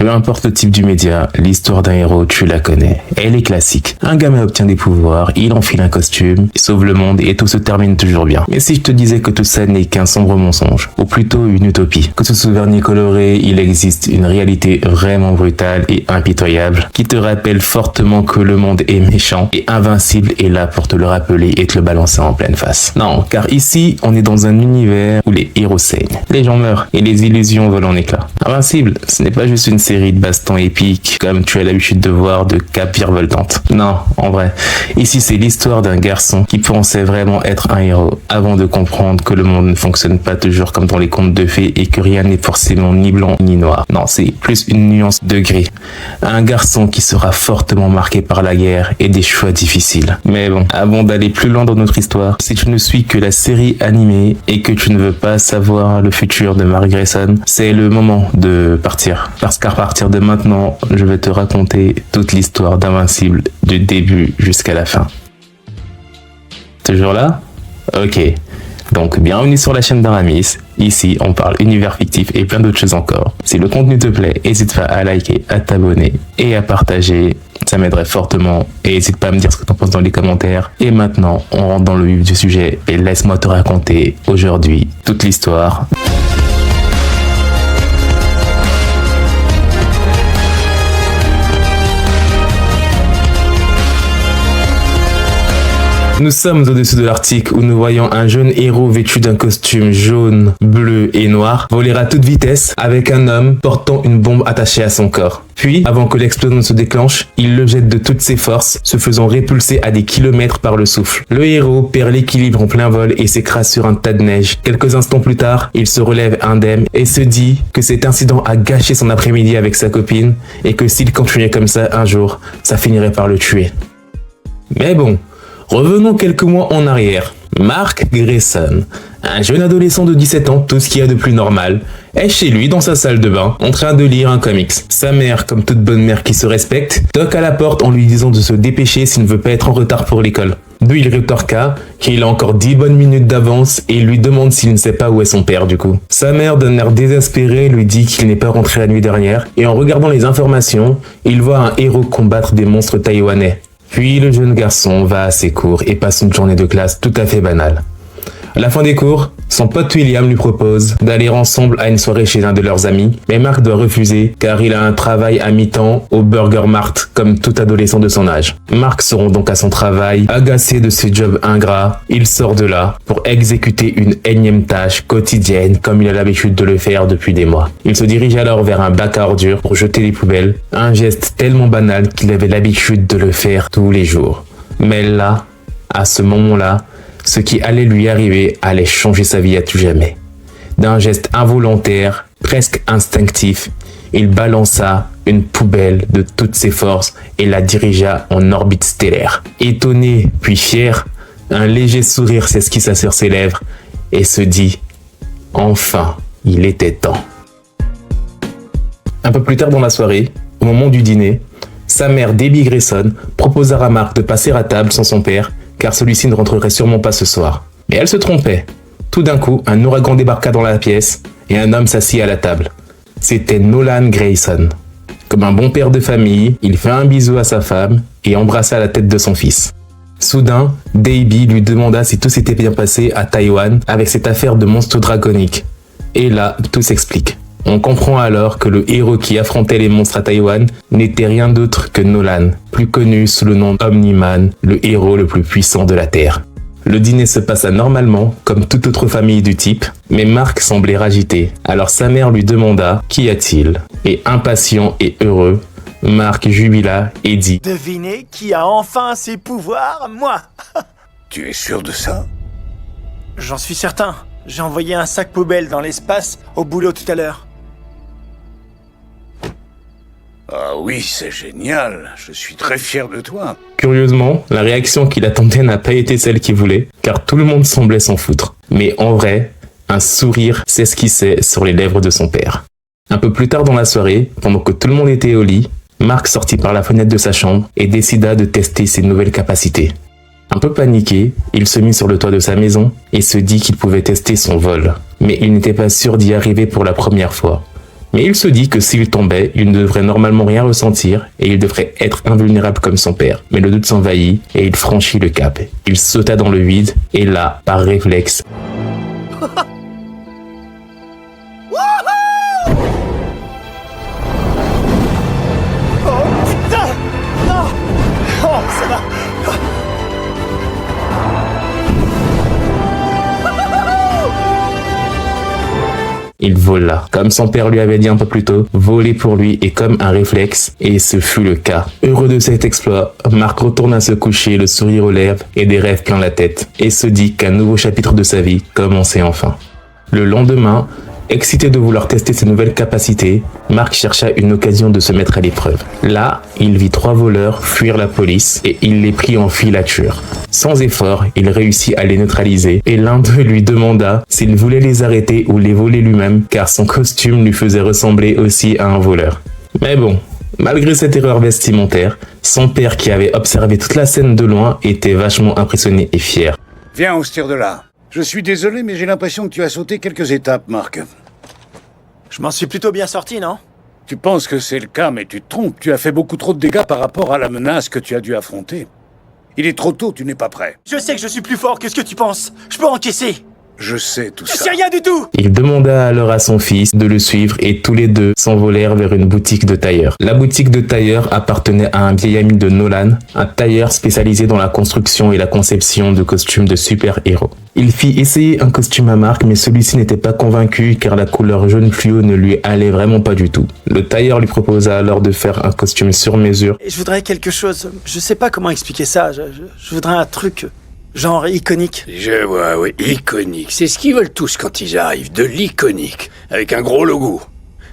Peu importe le type du média, l'histoire d'un héros, tu la connais. Elle est classique. Un gamin obtient des pouvoirs, il enfile un costume, il sauve le monde et tout se termine toujours bien. Mais si je te disais que tout ça n'est qu'un sombre mensonge, ou plutôt une utopie, que sous ce vernis coloré, il existe une réalité vraiment brutale et impitoyable, qui te rappelle fortement que le monde est méchant et invincible est là pour te le rappeler et te le balancer en pleine face. Non, car ici, on est dans un univers où les héros saignent, les gens meurent et les illusions volent en éclats. Invincible, ce n'est pas juste une série de bastons épiques comme tu as l'habitude de voir de cap virevoltante. Non, en vrai, ici c'est l'histoire d'un garçon qui pensait vraiment être un héros avant de comprendre que le monde ne fonctionne pas toujours comme dans les contes de fées et que rien n'est forcément ni blanc ni noir. Non, c'est plus une nuance de gris. Un garçon qui sera fortement marqué par la guerre et des choix difficiles. Mais bon, avant d'aller plus loin dans notre histoire, si tu ne suis que la série animée et que tu ne veux pas savoir le futur de Mark Grayson, c'est le moment de partir. Parce qu'à partir de maintenant, je vais te raconter toute l'histoire d'Invincible du début jusqu'à la fin. Toujours là? Ok. Donc, bienvenue sur la chaîne d'Aramis. Ici, on parle univers fictif et plein d'autres choses encore. Si le contenu te plaît, n'hésite pas à liker, à t'abonner et à partager. Ça m'aiderait fortement. Et n'hésite pas à me dire ce que tu en penses dans les commentaires. Et maintenant, on rentre dans le vif du sujet et laisse-moi te raconter aujourd'hui toute l'histoire. Nous sommes au-dessus de l'Arctique où nous voyons un jeune héros vêtu d'un costume jaune, bleu et noir voler à toute vitesse avec un homme portant une bombe attachée à son corps. Puis, avant que l'explosion ne se déclenche, il le jette de toutes ses forces, se faisant répulser à des kilomètres par le souffle. Le héros perd l'équilibre en plein vol et s'écrase sur un tas de neige. Quelques instants plus tard, il se relève indemne et se dit que cet incident a gâché son après-midi avec sa copine et que s'il continuait comme ça un jour, ça finirait par le tuer. Mais bon, revenons quelques mois en arrière. Mark Grayson, un jeune adolescent de 17 ans, tout ce qu'il y a de plus normal, est chez lui dans sa salle de bain, en train de lire un comics. Sa mère, comme toute bonne mère qui se respecte, toque à la porte en lui disant de se dépêcher s'il ne veut pas être en retard pour l'école. D'où il rétorqua qu'il a encore 10 bonnes minutes d'avance et lui demande s'il ne sait pas où est son père du coup. Sa mère, d'un air désespéré, lui dit qu'il n'est pas rentré la nuit dernière et en regardant les informations, il voit un héros combattre des monstres taïwanais. Puis le jeune garçon va à ses cours et passe une journée de classe tout à fait banale. À la fin des cours, son pote William lui propose d'aller ensemble à une soirée chez un de leurs amis, mais Mark doit refuser car il a un travail à mi-temps au Burger Mart comme tout adolescent de son âge. Mark se rend donc à son travail, agacé de ce job ingrat. Il sort de là pour exécuter une énième tâche quotidienne comme il a l'habitude de le faire depuis des mois. Il se dirige alors vers un bac à ordures pour jeter les poubelles, un geste tellement banal qu'il avait l'habitude de le faire tous les jours. Mais là, à ce moment-là, ce qui allait lui arriver allait changer sa vie à tout jamais. D'un geste involontaire, presque instinctif, il balança une poubelle de toutes ses forces et la dirigea en orbite stellaire. Étonné puis fier, un léger sourire s'esquissa sur ses lèvres et se dit « Enfin, il était temps ». Un peu plus tard dans la soirée, au moment du dîner, sa mère Debbie Grayson proposa à Mark de passer à table sans son père car celui-ci ne rentrerait sûrement pas ce soir. Mais elle se trompait. Tout d'un coup, un ouragan débarqua dans la pièce et un homme s'assit à la table. C'était Nolan Grayson. Comme un bon père de famille, il fit un bisou à sa femme et embrassa la tête de son fils. Soudain, Debbie lui demanda si tout s'était bien passé à Taïwan avec cette affaire de monstre draconique. Et là, tout s'explique. On comprend alors que le héros qui affrontait les monstres à Taïwan n'était rien d'autre que Nolan, plus connu sous le nom d'Omni-Man, le héros le plus puissant de la Terre. Le dîner se passa normalement, comme toute autre famille du type, mais Mark semblait agité. Alors sa mère lui demanda « Qu'y a-t-il » Et impatient et heureux, Mark jubila et dit « Devinez qui a enfin ses pouvoirs? Moi !» Tu es sûr de ça? J'en suis certain. J'ai envoyé un sac poubelle dans l'espace au boulot tout à l'heure. Ah oui, c'est génial. Je suis très fier de toi. Curieusement, la réaction qu'il attendait n'a pas été celle qu'il voulait, car tout le monde semblait s'en foutre. Mais en vrai, un sourire s'esquissait sur les lèvres de son père. Un peu plus tard dans la soirée, pendant que tout le monde était au lit, Mark sortit par la fenêtre de sa chambre et décida de tester ses nouvelles capacités. Un peu paniqué, il se mit sur le toit de sa maison et se dit qu'il pouvait tester son vol. Mais il n'était pas sûr d'y arriver pour la première fois. Mais il se dit que s'il tombait, il ne devrait normalement rien ressentir et il devrait être invulnérable comme son père. Mais le doute s'envahit et il franchit le cap. Il sauta dans le vide et là, par réflexe, Oh putain! Non! Oh, ça va! il vola. Comme son père lui avait dit un peu plus tôt, voler pour lui est comme un réflexe, et ce fut le cas. Heureux de cet exploit, Mark retourne à se coucher, le sourire aux lèvres et des rêves plein la tête, et se dit qu'un nouveau chapitre de sa vie commençait enfin. Le lendemain, excité de vouloir tester ses nouvelles capacités, Mark chercha une occasion de se mettre à l'épreuve. Là, il vit 3 voleurs fuir la police et il les prit en filature. Sans effort, il réussit à les neutraliser et l'un d'eux lui demanda s'il voulait les arrêter ou les voler lui-même car son costume lui faisait ressembler aussi à un voleur. Mais bon, malgré cette erreur vestimentaire, son père qui avait observé toute la scène de loin était vachement impressionné et fier. Viens, on se tire de là. Je suis désolé, mais j'ai l'impression que tu as sauté quelques étapes, Mark. Je m'en suis plutôt bien sorti, non? Tu penses que c'est le cas, mais tu te trompes. Tu as fait beaucoup trop de dégâts par rapport à la menace que tu as dû affronter. Il est trop tôt, tu n'es pas prêt. Je sais que je suis plus fort que ce que tu penses. Je peux encaisser. Je sais tout Je ça. sais rien du tout. Il demanda alors à son fils de le suivre et tous les deux s'envolèrent vers une boutique de tailleur. La boutique de tailleur appartenait à un vieil ami de Nolan, un tailleur spécialisé dans la construction et la conception de costumes de super-héros. Il fit essayer un costume à Mark, mais celui-ci n'était pas convaincu car la couleur jaune fluo ne lui allait vraiment pas du tout. Le tailleur lui proposa alors de faire un costume sur mesure. Et je voudrais quelque chose. Je sais pas comment expliquer ça. Je voudrais un truc genre iconique. Je vois, oui, iconique. C'est ce qu'ils veulent tous quand ils arrivent, de l'iconique, avec un gros logo.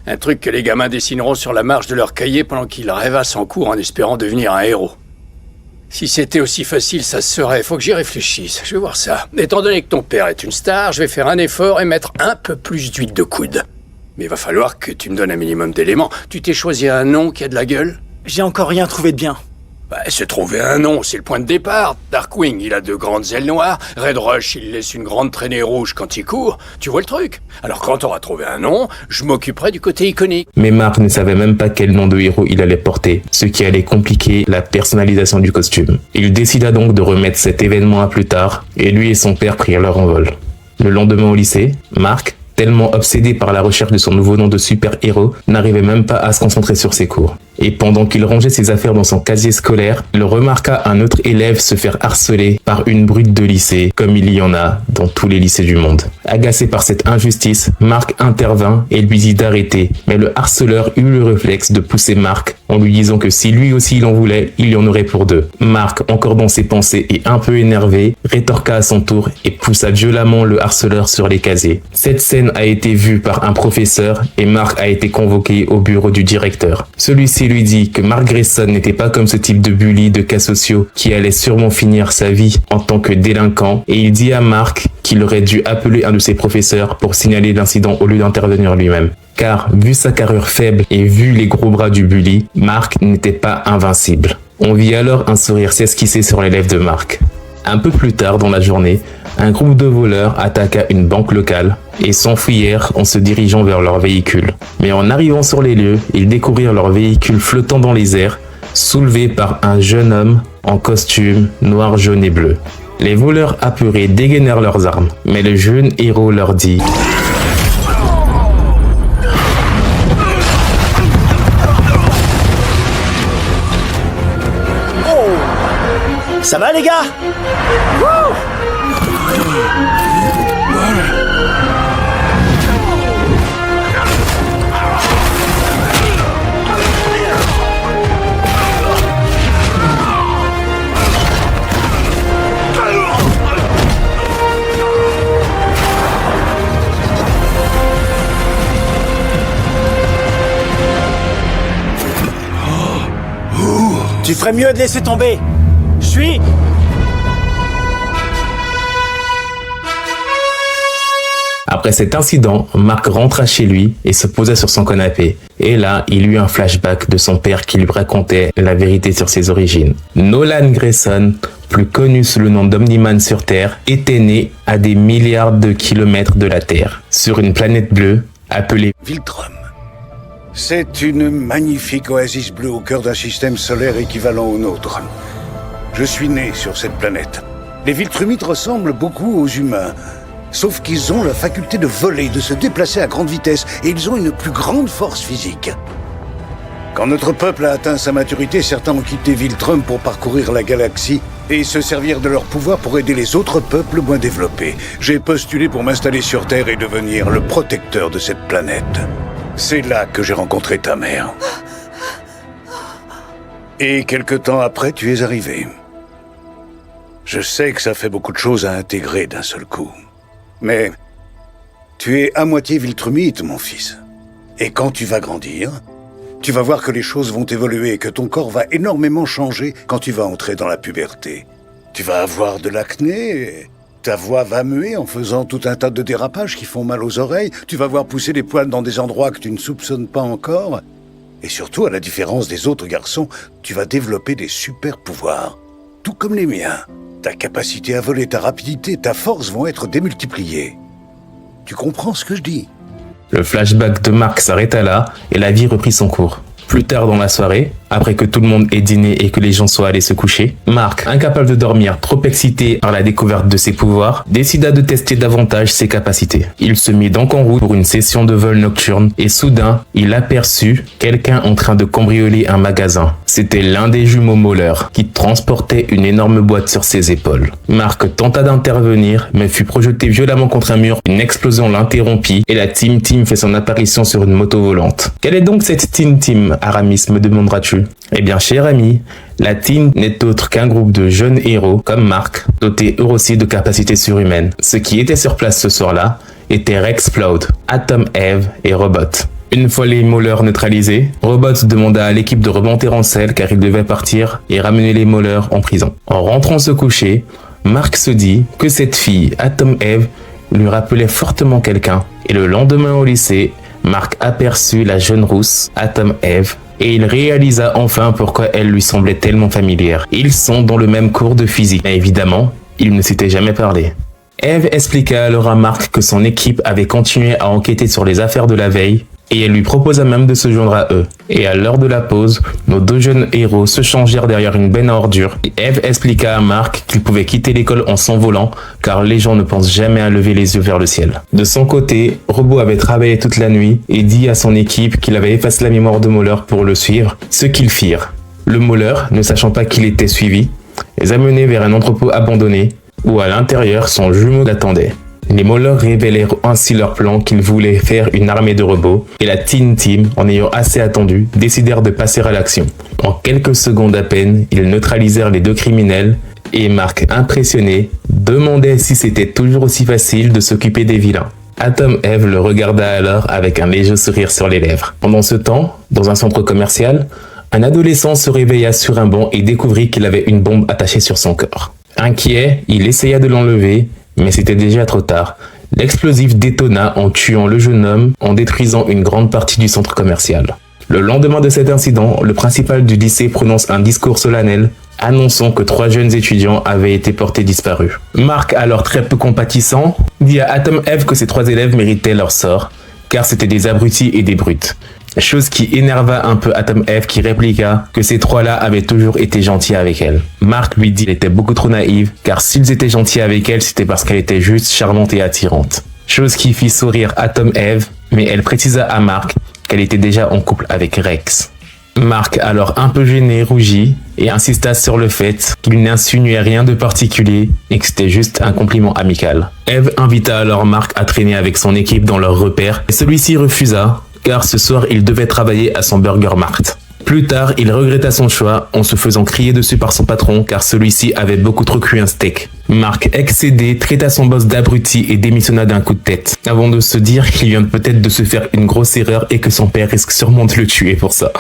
Un truc que les gamins dessineront sur la marge de leur cahier pendant qu'ils rêvassent en cours en espérant devenir un héros. Si c'était aussi facile, ça se serait. Faut que j'y réfléchisse. Je vais voir ça. Étant donné que ton père est une star, je vais faire un effort et mettre un peu plus d'huile de coude. Mais il va falloir que tu me donnes un minimum d'éléments. Tu t'es choisi un nom qui a de la gueule? J'ai encore rien trouvé de bien. Bah, se trouver un nom, c'est le point de départ. Darkwing, il a 2 grandes ailes noires. Red Rush, il laisse une grande traînée rouge quand il court. Tu vois le truc? Alors quand t'auras trouvé un nom, je m'occuperai du côté iconique. Mais Mark ne savait même pas quel nom de héros il allait porter, ce qui allait compliquer la personnalisation du costume. Il décida donc de remettre cet événement à plus tard, et lui et son père prirent leur envol. Le lendemain au lycée, Mark, tellement obsédé par la recherche de son nouveau nom de super-héros, n'arrivait même pas à se concentrer sur ses cours. Et pendant qu'il rangeait ses affaires dans son casier scolaire, il remarqua un autre élève se faire harceler par une brute de lycée, comme il y en a dans tous les lycées du monde. Agacé par cette injustice, Mark intervint et lui dit d'arrêter, mais le harceleur eut le réflexe de pousser Mark en lui disant que si lui aussi il en voulait, il y en aurait pour 2. Mark, encore dans ses pensées et un peu énervé, rétorqua à son tour et poussa violemment le harceleur sur les casiers. Cette scène a été vue par un professeur et Mark a été convoqué au bureau du directeur. Celui-ci lui dit que Mark Grayson n'était pas comme ce type de bully de cas sociaux qui allait sûrement finir sa vie en tant que délinquant et il dit à Mark qu'il aurait dû appeler un de ses professeurs pour signaler l'incident au lieu d'intervenir lui-même. Car, vu sa carrure faible et vu les gros bras du bully, Mark n'était pas invincible. On vit alors un sourire s'esquisser sur les lèvres de Mark. Un peu plus tard dans la journée, un groupe de voleurs attaqua une banque locale et s'enfuirent en se dirigeant vers leur véhicule. Mais en arrivant sur les lieux, ils découvrirent leur véhicule flottant dans les airs, soulevé par un jeune homme en costume noir, jaune et bleu. Les voleurs apeurés dégainèrent leurs armes, mais le jeune héros leur dit « Ça va les gars? Wouh! Tu ferais mieux de laisser tomber. Je suis... Après cet incident, Mark rentra chez lui et se posa sur son canapé. Et là, il eut un flashback de son père qui lui racontait la vérité sur ses origines. Nolan Grayson, plus connu sous le nom d'Omni-Man sur Terre, était né à des milliards de kilomètres de la Terre, sur une planète bleue appelée Viltrum. C'est une magnifique oasis bleue au cœur d'un système solaire équivalent au nôtre. Je suis né sur cette planète. Les Viltrumites ressemblent beaucoup aux humains, sauf qu'ils ont la faculté de voler, de se déplacer à grande vitesse, et ils ont une plus grande force physique. Quand notre peuple a atteint sa maturité, certains ont quitté Viltrum pour parcourir la galaxie et se servir de leur pouvoir pour aider les autres peuples moins développés. J'ai postulé pour m'installer sur Terre et devenir le protecteur de cette planète. C'est là que j'ai rencontré ta mère. Et quelque temps après, tu es arrivé. Je sais que ça fait beaucoup de choses à intégrer d'un seul coup. Mais tu es à moitié Viltrumite, mon fils. Et quand tu vas grandir, tu vas voir que les choses vont évoluer et que ton corps va énormément changer quand tu vas entrer dans la puberté. Tu vas avoir de l'acné, ta voix va muer en faisant tout un tas de dérapages qui font mal aux oreilles, tu vas voir pousser des poils dans des endroits que tu ne soupçonnes pas encore, et surtout, à la différence des autres garçons, tu vas développer des super pouvoirs, tout comme les miens. Ta capacité à voler, ta rapidité, ta force vont être démultipliées. Tu comprends ce que je dis ? Le flashback de Mark s'arrêta là et la vie reprit son cours. Plus tard dans la soirée, après que tout le monde ait dîné et que les gens soient allés se coucher, Mark, incapable de dormir, trop excité par la découverte de ses pouvoirs, décida de tester davantage ses capacités. Il se mit donc en route pour une session de vol nocturne et soudain, il aperçut quelqu'un en train de cambrioler un magasin. C'était l'un des jumeaux Mauler qui transportait une énorme boîte sur ses épaules. Mark tenta d'intervenir mais fut projeté violemment contre un mur. Une explosion l'interrompit et la Team Team fait son apparition sur une moto volante. Quelle est donc cette Team Team, Aramis, me demanderas-tu ? Eh bien, cher ami, la Team n'est autre qu'un groupe de jeunes héros comme Mark, dotés eux aussi de capacités surhumaines. Ceux qui étaient sur place ce soir-là étaient Rexplode, Atom Eve et Robot. Une fois les Maulers neutralisés, Robot demanda à l'équipe de remonter en selle car il devait partir et ramener les Maulers en prison. En rentrant se coucher, Mark se dit que cette fille, Atom Eve, lui rappelait fortement quelqu'un. Et le lendemain au lycée, Mark aperçut la jeune rousse, Atom Eve, et il réalisa enfin pourquoi elle lui semblait tellement familière. Ils sont dans le même cours de physique, mais évidemment, ils ne s'étaient jamais parlé. Eve expliqua alors à Mark que son équipe avait continué à enquêter sur les affaires de la veille, et elle lui proposa même de se joindre à eux. Et à l'heure de la pause, nos deux jeunes héros se changèrent derrière une benne à ordures, et Eve expliqua à Mark qu'il pouvait quitter l'école en s'envolant, car les gens ne pensent jamais à lever les yeux vers le ciel. De son côté, Robot avait travaillé toute la nuit et dit à son équipe qu'il avait effacé la mémoire de Mauler pour le suivre, ce qu'ils firent. Le Mauler, ne sachant pas qu'il était suivi, les a menés vers un entrepôt abandonné, où à l'intérieur son jumeau l'attendait. Les Maulers révélèrent ainsi leur plan qu'ils voulaient faire une armée de robots, et la Teen Team, en ayant assez attendu, décidèrent de passer à l'action. En quelques secondes à peine, ils neutralisèrent les deux criminels, et Mark, impressionné, demandait si c'était toujours aussi facile de s'occuper des vilains. Atom Eve le regarda alors avec un léger sourire sur les lèvres. Pendant ce temps, dans un centre commercial, un adolescent se réveilla sur un banc et découvrit qu'il avait une bombe attachée sur son corps. Inquiet, il essaya de l'enlever, mais c'était déjà trop tard. L'explosif détona en tuant le jeune homme, en détruisant une grande partie du centre commercial. Le lendemain de cet incident, le principal du lycée prononce un discours solennel, annonçant que 3 jeunes étudiants avaient été portés disparus. Mark, alors très peu compatissant, dit à Atom Eve que ces 3 élèves méritaient leur sort, car c'étaient des abrutis et des brutes. Chose qui énerva un peu Atom Eve qui répliqua que ces 3-là avaient toujours été gentils avec elle. Mark lui dit qu'elle était beaucoup trop naïve, car s'ils étaient gentils avec elle, c'était parce qu'elle était juste charmante et attirante. Chose qui fit sourire Atom Eve, mais elle précisa à Mark qu'elle était déjà en couple avec Rex. Mark, alors un peu gêné, rougit et insista sur le fait qu'il n'insinuait rien de particulier et que c'était juste un compliment amical. Eve invita alors Mark à traîner avec son équipe dans leur repère et celui-ci refusa, car ce soir il devait travailler à son Burger Mart. Plus tard, il regretta son choix en se faisant crier dessus par son patron car celui-ci avait beaucoup trop cuit un steak. Mark, excédé, traita son boss d'abruti et démissionna d'un coup de tête, avant de se dire qu'il vient peut-être de se faire une grosse erreur et que son père risque sûrement de le tuer pour ça.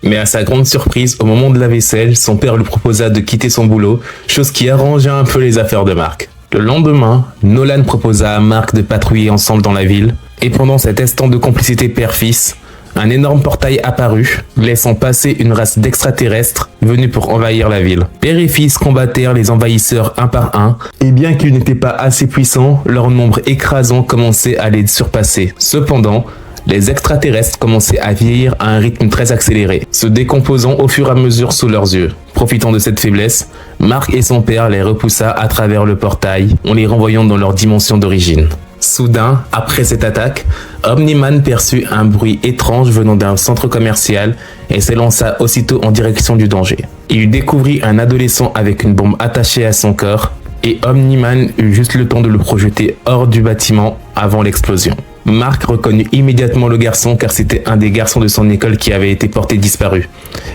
Mais à sa grande surprise, au moment de la vaisselle, son père lui proposa de quitter son boulot, chose qui arrangea un peu les affaires de Mark. Le lendemain, Nolan proposa à Mark de patrouiller ensemble dans la ville, et pendant cet instant de complicité père-fils, un énorme portail apparut, laissant passer une race d'extraterrestres venus pour envahir la ville. Père et fils combattèrent les envahisseurs un par un, et bien qu'ils n'étaient pas assez puissants, leur nombre écrasant commençait à les surpasser. Cependant, Les extraterrestres commençaient à vieillir à un rythme très accéléré, se décomposant au fur et à mesure sous leurs yeux. Profitant de cette faiblesse, Mark et son père les repoussa à travers le portail en les renvoyant dans leur dimension d'origine. Soudain, après cette attaque, Omni-Man perçut un bruit étrange venant d'un centre commercial et s'élança aussitôt en direction du danger. Il découvrit un adolescent avec une bombe attachée à son corps et Omni-Man eut juste le temps de le projeter hors du bâtiment avant l'explosion. Mark reconnut immédiatement le garçon car c'était un des garçons de son école qui avait été porté disparu.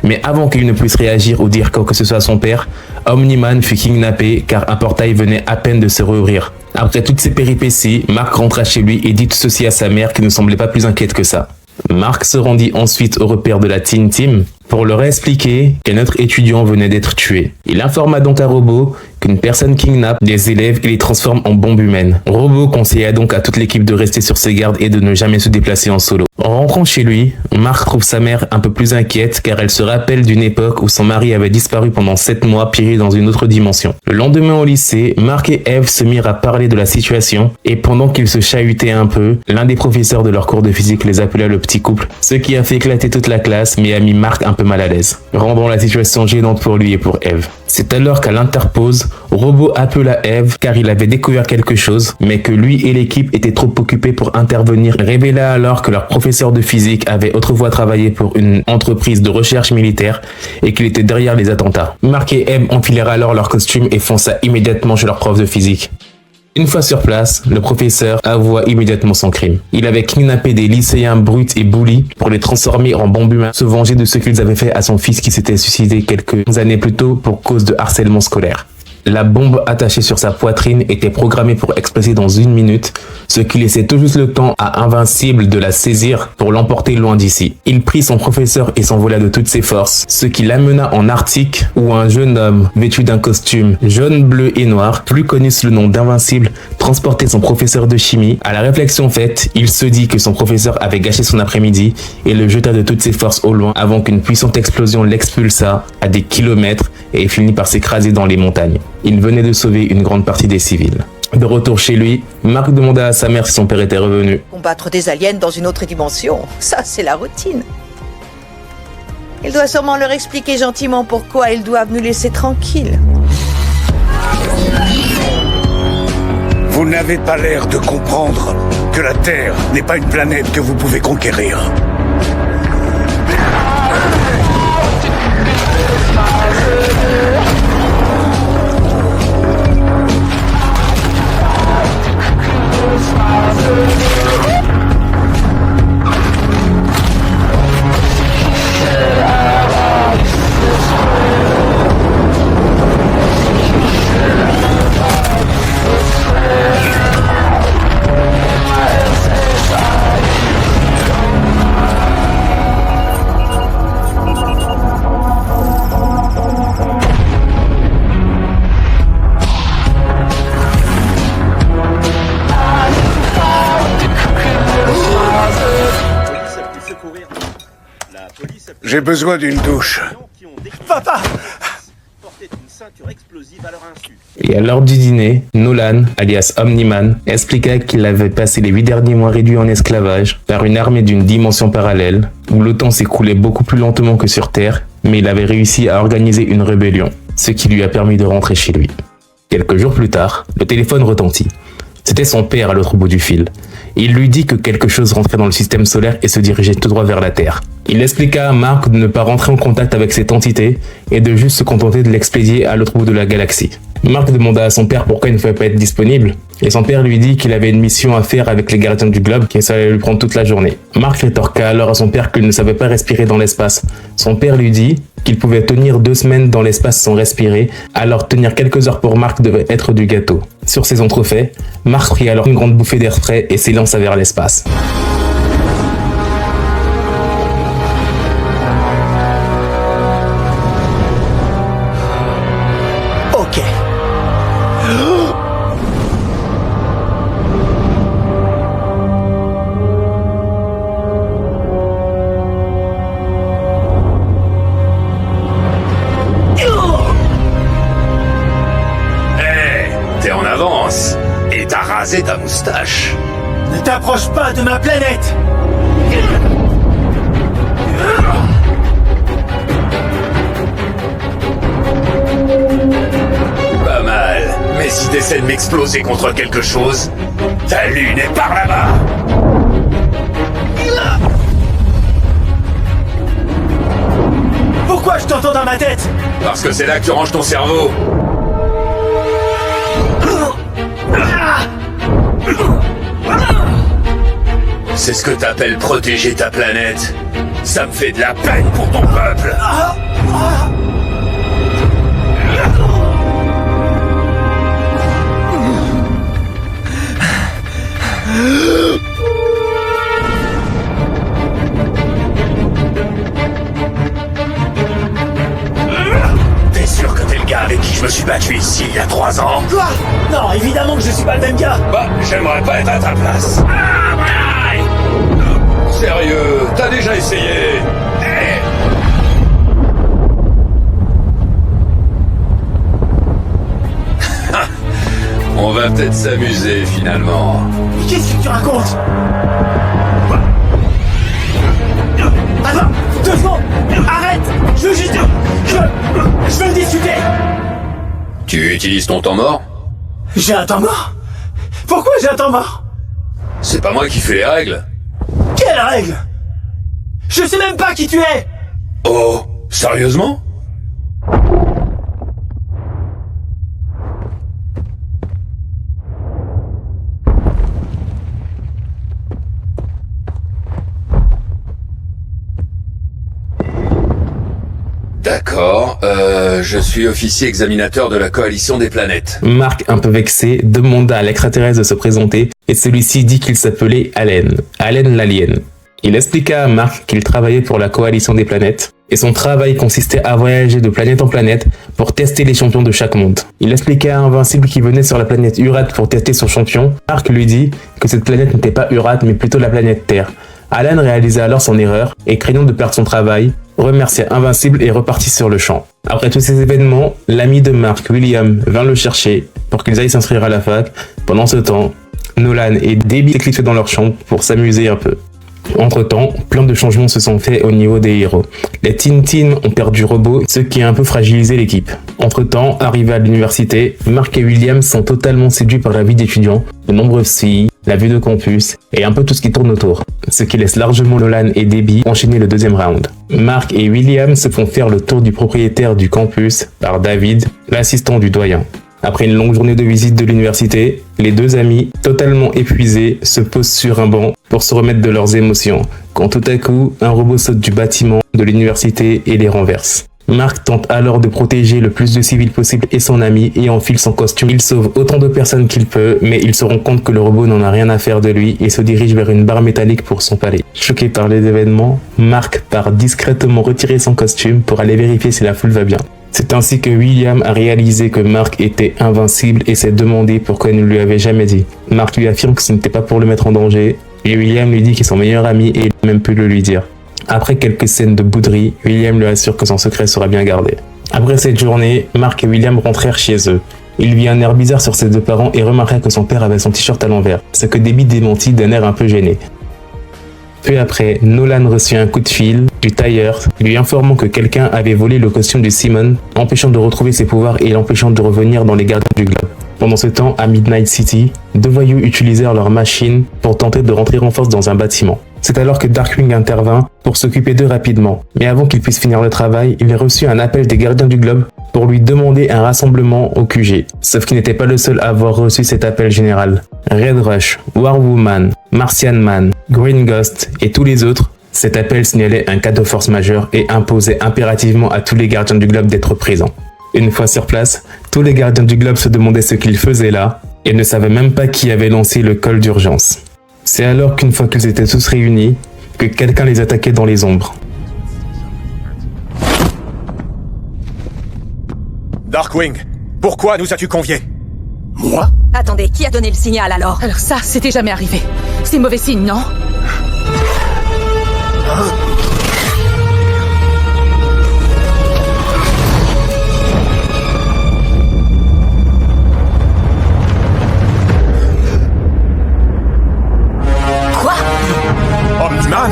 Mais avant qu'il ne puisse réagir ou dire quoi que ce soit à son père, Omni-Man fut kidnappé car un portail venait à peine de se rouvrir. Après toutes ces péripéties, Mark rentra chez lui et dit tout ceci à sa mère qui ne semblait pas plus inquiète que ça. Mark se rendit ensuite au repère de la Teen Team pour leur expliquer qu'un autre étudiant venait d'être tué. Il informa donc à Robo qu'une personne kidnappe des élèves et les transforme en bombes humaines. Robo conseilla donc à toute l'équipe de rester sur ses gardes et de ne jamais se déplacer en solo. En rentrant chez lui, Mark trouve sa mère un peu plus inquiète car elle se rappelle d'une époque où son mari avait disparu pendant 7 mois piré dans une autre dimension. Le lendemain au lycée, Mark et Eve se mirent à parler de la situation et pendant qu'ils se chahutaient un peu, l'un des professeurs de leur cours de physique les appela le petit couple, ce qui a fait éclater toute la classe mais a mis Mark un peu mal à l'aise, rendant la situation gênante pour lui et pour Eve. C'est alors qu'à l'interpose, Robo appela Eve car il avait découvert quelque chose, mais que lui et l'équipe étaient trop occupés pour intervenir. Il révéla alors que leur professeur de physique avait autrefois travaillé pour une entreprise de recherche militaire et qu'il était derrière les attentats. Mark et Eve enfilèrent alors leur costume et fonça immédiatement chez leur prof de physique. Une fois sur place, le professeur avoua immédiatement son crime. Il avait kidnappé des lycéens bruts et bullies pour les transformer en bombes humaines, se venger de ce qu'ils avaient fait à son fils qui s'était suicidé quelques années plus tôt pour cause de harcèlement scolaire. La bombe attachée sur sa poitrine était programmée pour exploser dans 1 minute, ce qui laissait tout juste le temps à Invincible de la saisir pour l'emporter loin d'ici. Il prit son professeur et s'envola de toutes ses forces, ce qui l'amena en Arctique où un jeune homme vêtu d'un costume jaune, bleu et noir, plus connu sous le nom d'Invincible, transportait son professeur de chimie. À la réflexion faite, il se dit que son professeur avait gâché son après-midi et le jeta de toutes ses forces au loin avant qu'une puissante explosion l'expulsât à des kilomètres et finit par s'écraser dans les montagnes. Il venait de sauver une grande partie des civils. De retour chez lui, Mark demanda à sa mère si son père était revenu. Combattre des aliens dans une autre dimension, ça c'est la routine. Il doit sûrement leur expliquer gentiment pourquoi ils doivent nous laisser tranquilles. Vous n'avez pas l'air de comprendre que la Terre n'est pas une planète que vous pouvez conquérir. J'ai besoin d'une douche. Papa! Et à l'heure du dîner, Nolan, alias Omni-Man, expliqua qu'il avait passé les 8 derniers mois réduits en esclavage par une armée d'une dimension parallèle, où le temps s'écoulait beaucoup plus lentement que sur Terre, mais il avait réussi à organiser une rébellion, ce qui lui a permis de rentrer chez lui. Quelques jours plus tard, le téléphone retentit. C'était son père à l'autre bout du fil. Il lui dit que quelque chose rentrait dans le système solaire et se dirigeait tout droit vers la Terre. Il expliqua à Mark de ne pas rentrer en contact avec cette entité et de juste se contenter de l'expédier à l'autre bout de la galaxie. Mark demanda à son père pourquoi il ne pouvait pas être disponible, et son père lui dit qu'il avait une mission à faire avec les gardiens du globe et ça allait lui prendre toute la journée. Mark rétorqua alors à son père qu'il ne savait pas respirer dans l'espace. Son père lui dit qu'il pouvait tenir 2 semaines dans l'espace sans respirer, alors tenir quelques heures pour Mark devait être du gâteau. Sur ces entrefaits, Mark prit alors une grande bouffée d'air frais et s'élança vers l'espace. Ok. T'es en avance et t'as rasé ta moustache. Ne t'approche pas de ma planète! Pas mal. Mais si t'essaies de m'exploser contre quelque chose, ta lune est par là-bas. Pourquoi je t'entends dans ma tête? Parce que c'est là que tu ranges ton cerveau. C'est ce que t'appelles protéger ta planète. Ça me fait de la peine pour ton peuple. T'es sûr que t'es le gars avec qui je me suis battu ici il y a 3 ans? Quoi? Non, évidemment que je suis pas le même gars. Bah, j'aimerais pas être à ta place. Sérieux, t'as déjà essayé? On va peut-être s'amuser finalement. Mais qu'est-ce que tu racontes? Attends, 2 secondes. Arrête. Je veux juste... Je veux discuter. Tu utilises ton temps mort? J'ai un temps mort? Pourquoi j'ai un temps mort? C'est pas moi qui fais les règles. Quelle règle? Je sais même pas qui tu es. Oh, sérieusement? D'accord, je suis officier examinateur de la coalition des planètes. Mark, un peu vexé, demanda à l'extraterrestre de se présenter et celui-ci dit qu'il s'appelait Allen. Allen l'alien. Il expliqua à Mark qu'il travaillait pour la coalition des planètes et son travail consistait à voyager de planète en planète pour tester les champions de chaque monde. Il expliqua à Invincible qu'il venait sur la planète Urat pour tester son champion. Mark lui dit que cette planète n'était pas Urat mais plutôt la planète Terre. Alan réalisa alors son erreur et craignant de perdre son travail, remercia Invincible et repartit sur le champ. Après tous ces événements, l'ami de Mark, William, vint le chercher pour qu'ils aillent s'inscrire à la fac. Pendant ce temps, Nolan et Debbie s'éclipsaient dans leur chambre pour s'amuser un peu. Entre-temps, plein de changements se sont faits au niveau des héros. Les Teen Team ont perdu Robot, ce qui a un peu fragilisé l'équipe. Entre-temps, arrivés à l'université, Mark et William sont totalement séduits par la vie d'étudiant, de nombreuses filles, la vue de campus et un peu tout ce qui tourne autour. Ce qui laisse largement Nolan et Debbie enchaîner le deuxième round. Mark et William se font faire le tour du propriétaire du campus par David, l'assistant du doyen. Après une longue journée de visite de l'université, les deux amis, totalement épuisés, se posent sur un banc pour se remettre de leurs émotions, quand tout à coup, un robot saute du bâtiment de l'université et les renverse. Mark tente alors de protéger le plus de civils possible et son ami et enfile son costume. Il sauve autant de personnes qu'il peut, mais il se rend compte que le robot n'en a rien à faire de lui et se dirige vers une barre métallique pour son palais. Choqué par les événements, Mark part discrètement retirer son costume pour aller vérifier si la foule va bien. C'est ainsi que William a réalisé que Mark était invincible et s'est demandé pourquoi il ne lui avait jamais dit. Mark lui affirme que ce n'était pas pour le mettre en danger, et William lui dit qu'il est son meilleur ami et il n'a même pu le lui dire. Après quelques scènes de bouderie, William lui assure que son secret sera bien gardé. Après cette journée, Mark et William rentrèrent chez eux. Il vit un air bizarre sur ses deux parents et remarqua que son père avait son t-shirt à l'envers, ce que Debbie démentit d'un air un peu gêné. Peu après, Nolan reçut un coup de fil du tailleur lui informant que quelqu'un avait volé le costume de Simon, empêchant de retrouver ses pouvoirs et l'empêchant de revenir dans les gardiens du globe. Pendant ce temps, à Midnight City, deux voyous utilisèrent leur machine pour tenter de rentrer en force dans un bâtiment. C'est alors que Darkwing intervint pour s'occuper d'eux rapidement. Mais avant qu'il puisse finir le travail, il reçut un appel des gardiens du globe pour lui demander un rassemblement au QG. Sauf qu'il n'était pas le seul à avoir reçu cet appel général. Red Rush, War Woman, Martian Man, Green Ghost et tous les autres, cet appel signalait un cas de force majeure et imposait impérativement à tous les gardiens du globe d'être présents. Une fois sur place, tous les gardiens du globe se demandaient ce qu'ils faisaient là et ne savaient même pas qui avait lancé le call d'urgence. C'est alors qu'une fois qu'ils étaient tous réunis, que quelqu'un les attaquait dans les ombres. Darkwing, pourquoi nous as-tu conviés? Moi? Attendez, qui a donné le signal alors? Alors ça, c'était jamais arrivé. C'est mauvais signe, non? Omni-Man?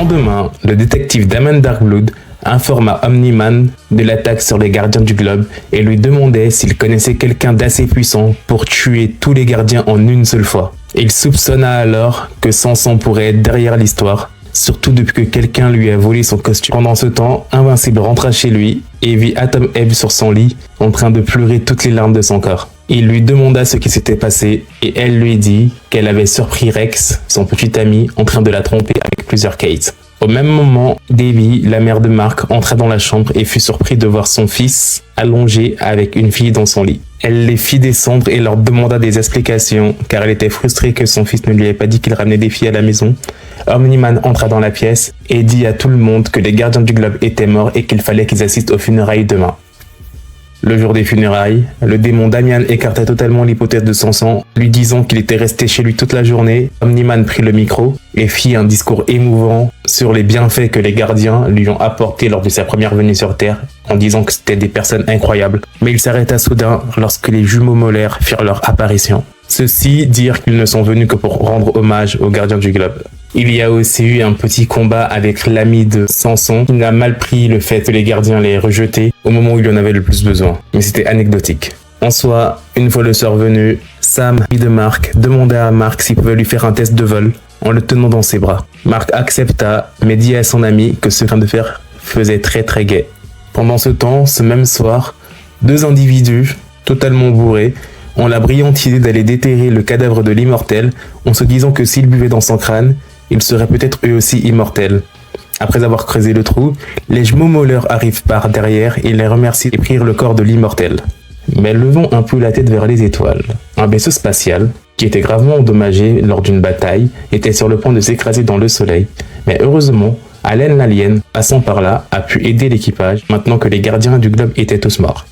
lendemain, le détective Damon Darkblood informa Omni-Man de l'attaque sur les gardiens du globe et lui demandait s'il connaissait quelqu'un d'assez puissant pour tuer tous les gardiens en une seule fois. Il soupçonna alors que Samson pourrait être derrière l'histoire, surtout depuis que quelqu'un lui a volé son costume. Pendant ce temps, Invincible rentra chez lui et vit Atom Eve sur son lit en train de pleurer toutes les larmes de son corps. Il lui demanda ce qui s'était passé et elle lui dit qu'elle avait surpris Rex, son petit ami, en train de la tromper avec plusieurs Kate. Au même moment, Debbie, la mère de Mark, entra dans la chambre et fut surpris de voir son fils allongé avec une fille dans son lit. Elle les fit descendre et leur demanda des explications car elle était frustrée que son fils ne lui avait pas dit qu'il ramenait des filles à la maison. Omni-Man entra dans la pièce et dit à tout le monde que les gardiens du globe étaient morts et qu'il fallait qu'ils assistent aux funérailles demain. Le jour des funérailles, le démon Damian écarta totalement l'hypothèse de Samson, lui disant qu'il était resté chez lui toute la journée. Omni-Man prit le micro et fit un discours émouvant sur les bienfaits que les gardiens lui ont apportés lors de sa première venue sur Terre, en disant que c'était des personnes incroyables. Mais il s'arrêta soudain lorsque les jumeaux molaires firent leur apparition. Ceux-ci dirent qu'ils ne sont venus que pour rendre hommage aux gardiens du globe. Il y a aussi eu un petit combat avec l'ami de Samson qui n'a mal pris le fait que les gardiens l'aient rejeté au moment où il en avait le plus besoin. Mais c'était anecdotique. En soi, une fois le soir venu, Sam, fille de Mark, demanda à Mark s'il pouvait lui faire un test de vol en le tenant dans ses bras. Mark accepta, mais dit à son ami que ce qu'il de faire faisait très très gai. Pendant ce temps, ce même soir, deux individus, totalement bourrés, ont la brillante idée d'aller déterrer le cadavre de l'immortel en se disant que s'ils buvaient dans son crâne, ils seraient peut-être eux aussi immortels. Après avoir creusé le trou, les jumeaux Mauler arrivent par derrière et les remercient et prirent le corps de l'immortel. Mais levons un peu la tête vers les étoiles. Un vaisseau spatial, qui était gravement endommagé lors d'une bataille, était sur le point de s'écraser dans le soleil. Mais heureusement, Allen l'alien, passant par là, a pu aider l'équipage maintenant que les gardiens du globe étaient tous morts.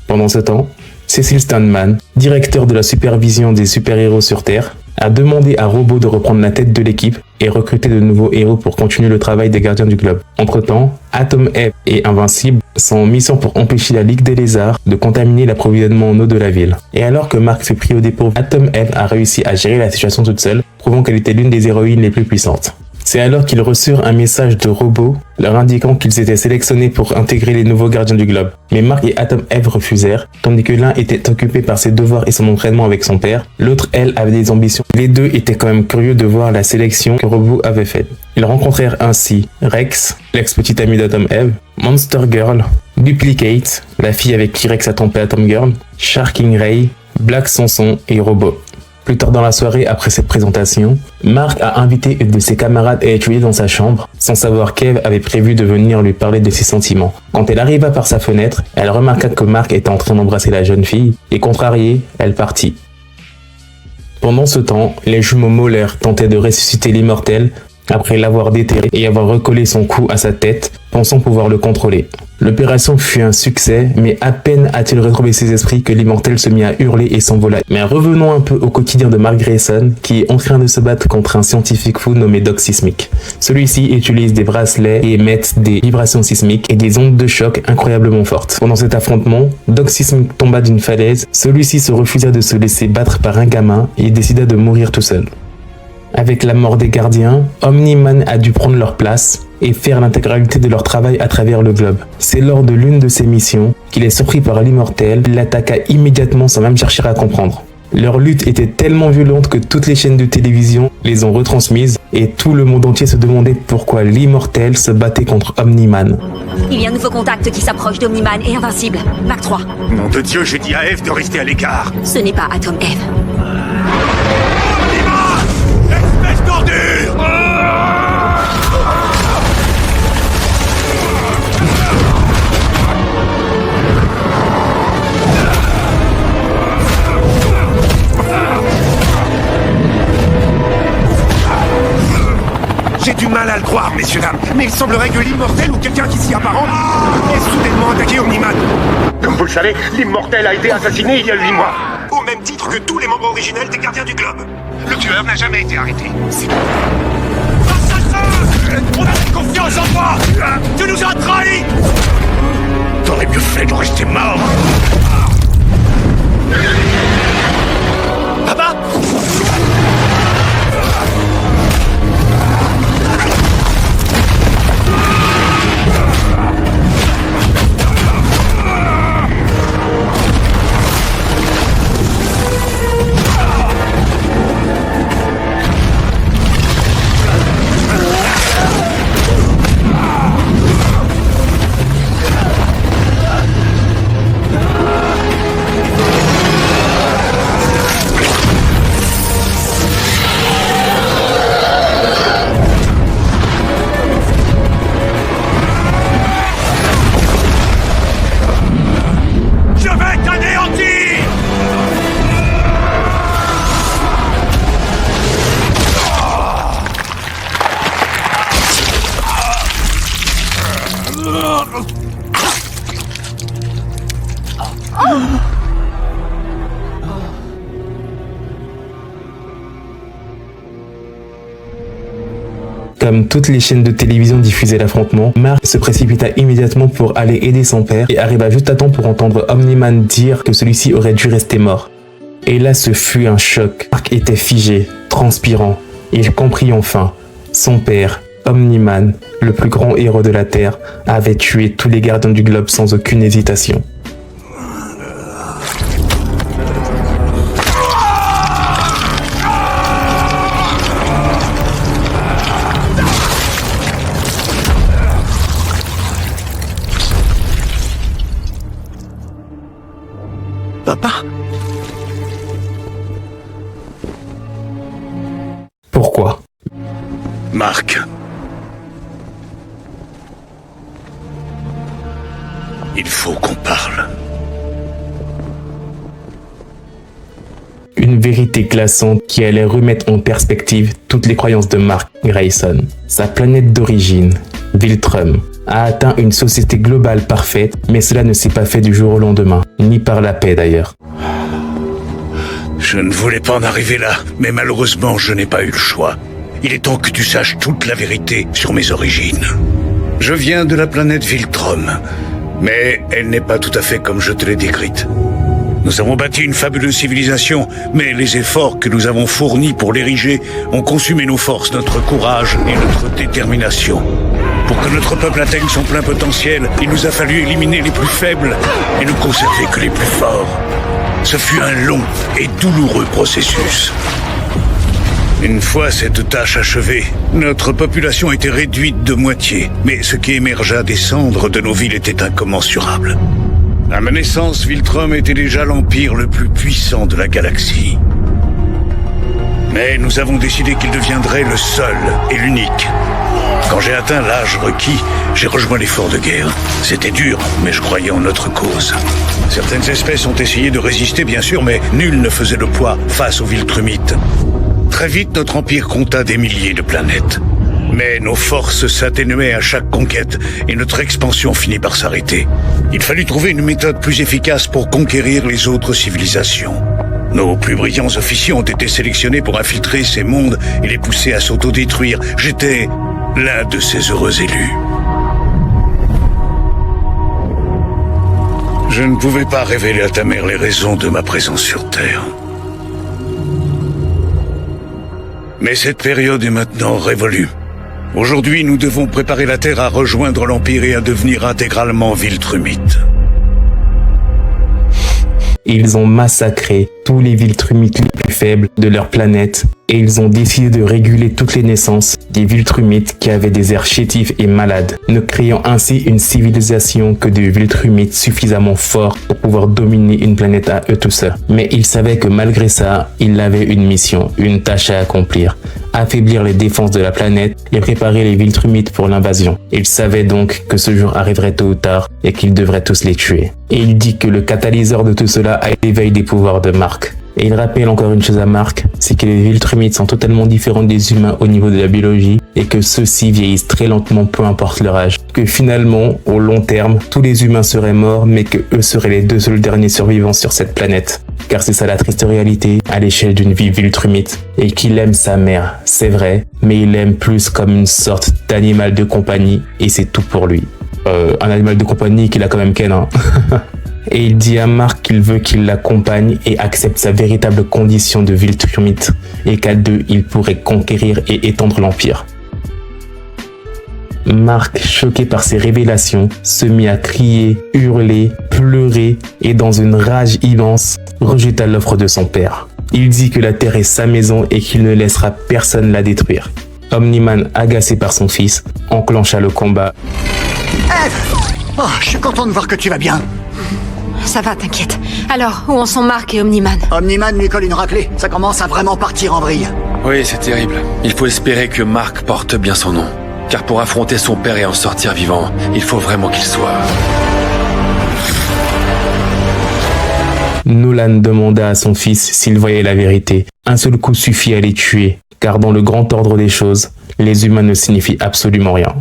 Pendant ce temps, Cecil Sandman, directeur de la supervision des super-héros sur Terre, a demandé à Robo de reprendre la tête de l'équipe et recruter de nouveaux héros pour continuer le travail des gardiens du globe. Entre-temps, Atom Eve et Invincible sont en mission pour empêcher la Ligue des Lézards de contaminer l'approvisionnement en eau de la ville. Et alors que Mark fut pris au dépourvu, Atom Eve a réussi à gérer la situation toute seule, prouvant qu'elle était l'une des héroïnes les plus puissantes. C'est alors qu'ils reçurent un message de Robo leur indiquant qu'ils étaient sélectionnés pour intégrer les nouveaux gardiens du globe. Mais Mark et Atom Eve refusèrent, tandis que l'un était occupé par ses devoirs et son entraînement avec son père, l'autre, elle, avait des ambitions. Les deux étaient quand même curieux de voir la sélection que Robo avait faite. Ils rencontrèrent ainsi Rex, l'ex-petite amie d'Atom Eve, Monster Girl, Duplicate, la fille avec qui Rex a trompé Atom Girl, Sharking Ray, Black Samson et Robo. Plus tard dans la soirée, après cette présentation, Mark a invité une de ses camarades à étudier dans sa chambre, sans savoir qu'Eve avait prévu de venir lui parler de ses sentiments. Quand elle arriva par sa fenêtre, elle remarqua que Mark était en train d'embrasser la jeune fille, et contrariée, elle partit. Pendant ce temps, les jumeaux Mauler tentaient de ressusciter l'immortel, après l'avoir déterré et avoir recollé son cou à sa tête, pensant pouvoir le contrôler. L'opération fut un succès, mais à peine a-t-il retrouvé ses esprits que l'immortel se mit à hurler et s'envola. Mais revenons un peu au quotidien de Mark Grayson, qui est en train de se battre contre un scientifique fou nommé Doc Sismic. Celui-ci utilise des bracelets et émettent des vibrations sismiques et des ondes de choc incroyablement fortes. Pendant cet affrontement, Doc Sismic tomba d'une falaise, celui-ci se refusa de se laisser battre par un gamin et décida de mourir tout seul. Avec la mort des gardiens, Omni-Man a dû prendre leur place et faire l'intégralité de leur travail à travers le globe. C'est lors de l'une de ces missions qu'il est surpris par l'immortel, il l'attaqua immédiatement sans même chercher à comprendre. Leur lutte était tellement violente que toutes les chaînes de télévision les ont retransmises et tout le monde entier se demandait pourquoi l'immortel se battait contre Omni-Man. Il y a un nouveau contact qui s'approche d'Omni-Man et Invincible. Mark 3. Nom de Dieu, j'ai dit à Eve de rester à l'écart. Ce n'est pas Atom Eve. Espèce d'ordure! J'ai du mal à le croire, messieurs, dames, mais il semblerait que l'immortel ou quelqu'un qui s'y apparente ait soudainement attaqué Omni-Man. Comme vous le savez, l'immortel a été assassiné il y a 8 mois. Au même titre que tous les membres originels des gardiens du globe. Le tueur n'a jamais été arrêté. Assassin! On avait confiance en toi! Tu nous as trahis! T'aurais mieux fait de rester mort! Papa! Comme toutes les chaînes de télévision diffusaient l'affrontement, Mark se précipita immédiatement pour aller aider son père et arriva juste à temps pour entendre Omni-Man dire que celui-ci aurait dû rester mort. Et là, ce fut un choc. Mark était figé, transpirant. Il comprit enfin. Son père, Omni-Man, le plus grand héros de la Terre, avait tué tous les gardiens du globe sans aucune hésitation. Papa? Pourquoi? Mark. Il faut qu'on parle. Une vérité glaçante qui allait remettre en perspective toutes les croyances de Mark Grayson. Sa planète d'origine, Viltrum, a atteint une société globale parfaite, mais cela ne s'est pas fait du jour au lendemain, ni par la paix d'ailleurs. Je ne voulais pas en arriver là, mais malheureusement, je n'ai pas eu le choix. Il est temps que tu saches toute la vérité sur mes origines. Je viens de la planète Viltrum, mais elle n'est pas tout à fait comme je te l'ai décrite. Nous avons bâti une fabuleuse civilisation, mais les efforts que nous avons fournis pour l'ériger ont consumé nos forces, notre courage et notre détermination. Pour que notre peuple atteigne son plein potentiel, il nous a fallu éliminer les plus faibles et ne conserver que les plus forts. Ce fut un long et douloureux processus. Une fois cette tâche achevée, notre population était réduite de moitié, mais ce qui émergea des cendres de nos villes était incommensurable. À ma naissance, Viltrum était déjà l'empire le plus puissant de la galaxie. Mais nous avons décidé qu'il deviendrait le seul et l'unique. Quand j'ai atteint l'âge requis, j'ai rejoint l'effort de guerre. C'était dur, mais je croyais en notre cause. Certaines espèces ont essayé de résister, bien sûr, mais nul ne faisait le poids face aux Viltrumites. Très vite, notre empire compta des milliers de planètes. Mais nos forces s'atténuaient à chaque conquête, et notre expansion finit par s'arrêter. Il fallut trouver une méthode plus efficace pour conquérir les autres civilisations. Nos plus brillants officiers ont été sélectionnés pour infiltrer ces mondes et les pousser à s'autodétruire. J'étais l'un de ces heureux élus. Je ne pouvais pas révéler à ta mère les raisons de ma présence sur Terre. Mais cette période est maintenant révolue. Aujourd'hui, nous devons préparer la Terre à rejoindre l'Empire et à devenir intégralement Viltrumite. Ils ont massacré tous les Viltrumites les plus faibles de leur planète et ils ont décidé de réguler toutes les naissances des Viltrumites qui avaient des airs chétifs et malades, ne créant ainsi une civilisation que de Viltrumites suffisamment forts pour pouvoir dominer une planète à eux tout seuls. Mais ils savaient que malgré ça, ils avaient une mission, une tâche à accomplir. Affaiblir les défenses de la planète et préparer les Viltrumites pour l'invasion. Ils savaient donc que ce jour arriverait tôt ou tard et qu'ils devraient tous les tuer. Et il dit que le catalyseur de tout cela a l'éveil des pouvoirs de Mark. Et il rappelle encore une chose à Mark, c'est que les Viltrumites sont totalement différents des humains au niveau de la biologie et que ceux-ci vieillissent très lentement peu importe leur âge. Que finalement, au long terme, tous les humains seraient morts mais que eux seraient les deux seuls derniers survivants sur cette planète. Car c'est ça la triste réalité à l'échelle d'une vie Viltrumite. Et qu'il aime sa mère, c'est vrai, mais il l'aime plus comme une sorte d'animal de compagnie et c'est tout pour lui. Un animal de compagnie qu'il a quand même ken, hein. Et il dit à Mark qu'il veut qu'il l'accompagne et accepte sa véritable condition de Viltrumite et qu'à deux, il pourrait conquérir et étendre l'Empire. Mark, choqué par ces révélations, se mit à crier, hurler, pleurer et dans une rage immense, rejeta l'offre de son père. Il dit que la Terre est sa maison et qu'il ne laissera personne la détruire. Omni-Man, agacé par son fils, enclencha le combat. Oh, je suis content de voir que tu vas bien. Ça va, t'inquiète. Alors, où en sont Mark et Omni-Man? Omni-Man lui colle une raclée. Ça commence à vraiment partir en vrille. Oui, c'est terrible. Il faut espérer que Mark porte bien son nom. Car pour affronter son père et en sortir vivant, il faut vraiment qu'il soit... Nolan demanda à son fils s'il voyait la vérité. Un seul coup suffit à les tuer, car dans le grand ordre des choses, les humains ne signifient absolument rien.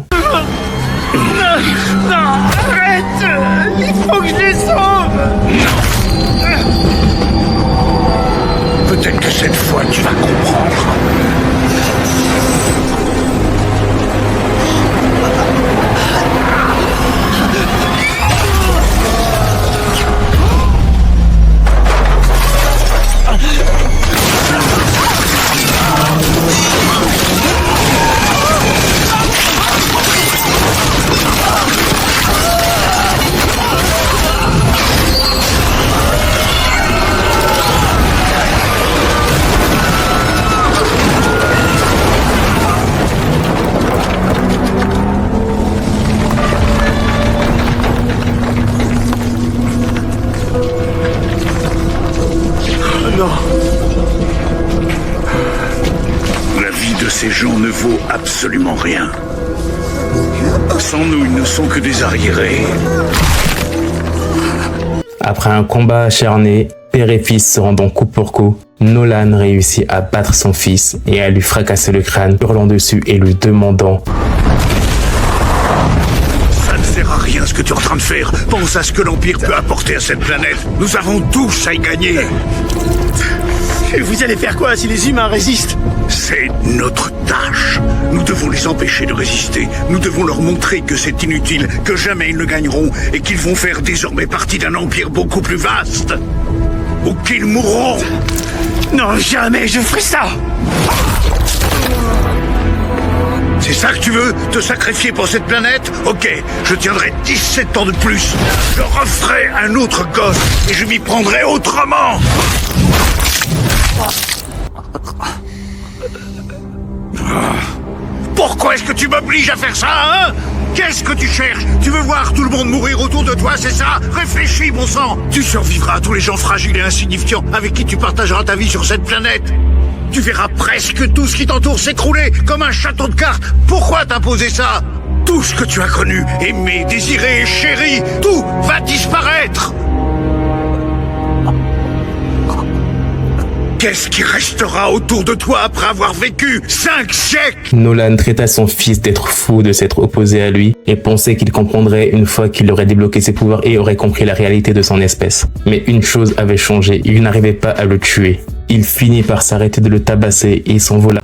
Non, arrête! Il faut que je les sauve! Peut-être que cette fois, tu vas comprendre. La vie de ces gens ne vaut absolument rien. Sans nous, ils ne sont que des arriérés. Après un combat acharné, père et fils se rendant coup pour coup, Nolan réussit à battre son fils et à lui fracasser le crâne, hurlant dessus et lui demandant: Ça ne sert à rien ce que tu es en train de faire. Pense à ce que l'Empire peut apporter à cette planète. Nous avons tous à y gagner. Et vous allez faire quoi si les humains résistent? C'est notre tâche. Nous devons les empêcher de résister. Nous devons leur montrer que c'est inutile, que jamais ils ne gagneront et qu'ils vont faire désormais partie d'un empire beaucoup plus vaste. Ou qu'ils mourront. Non, jamais je ferai ça! C'est ça que tu veux? Te sacrifier pour cette planète? Ok, je tiendrai 17 ans de plus. Je referai un autre gosse et je m'y prendrai autrement. Pourquoi est-ce que tu m'obliges à faire ça, hein? Qu'est-ce que tu cherches? Tu veux voir tout le monde mourir autour de toi, c'est ça? Réfléchis, bon sang! Tu survivras à tous les gens fragiles et insignifiants avec qui tu partageras ta vie sur cette planète. Tu verras presque tout ce qui t'entoure s'écrouler comme un château de cartes. Pourquoi t'imposer ça? Tout ce que tu as connu, aimé, désiré, chéri, tout va disparaître. Qu'est-ce qui restera autour de toi après avoir vécu 5 siècles? Nolan traita son fils d'être fou de s'être opposé à lui et pensait qu'il comprendrait une fois qu'il aurait débloqué ses pouvoirs et aurait compris la réalité de son espèce. Mais une chose avait changé, il n'arrivait pas à le tuer. Il finit par s'arrêter de le tabasser et s'envola.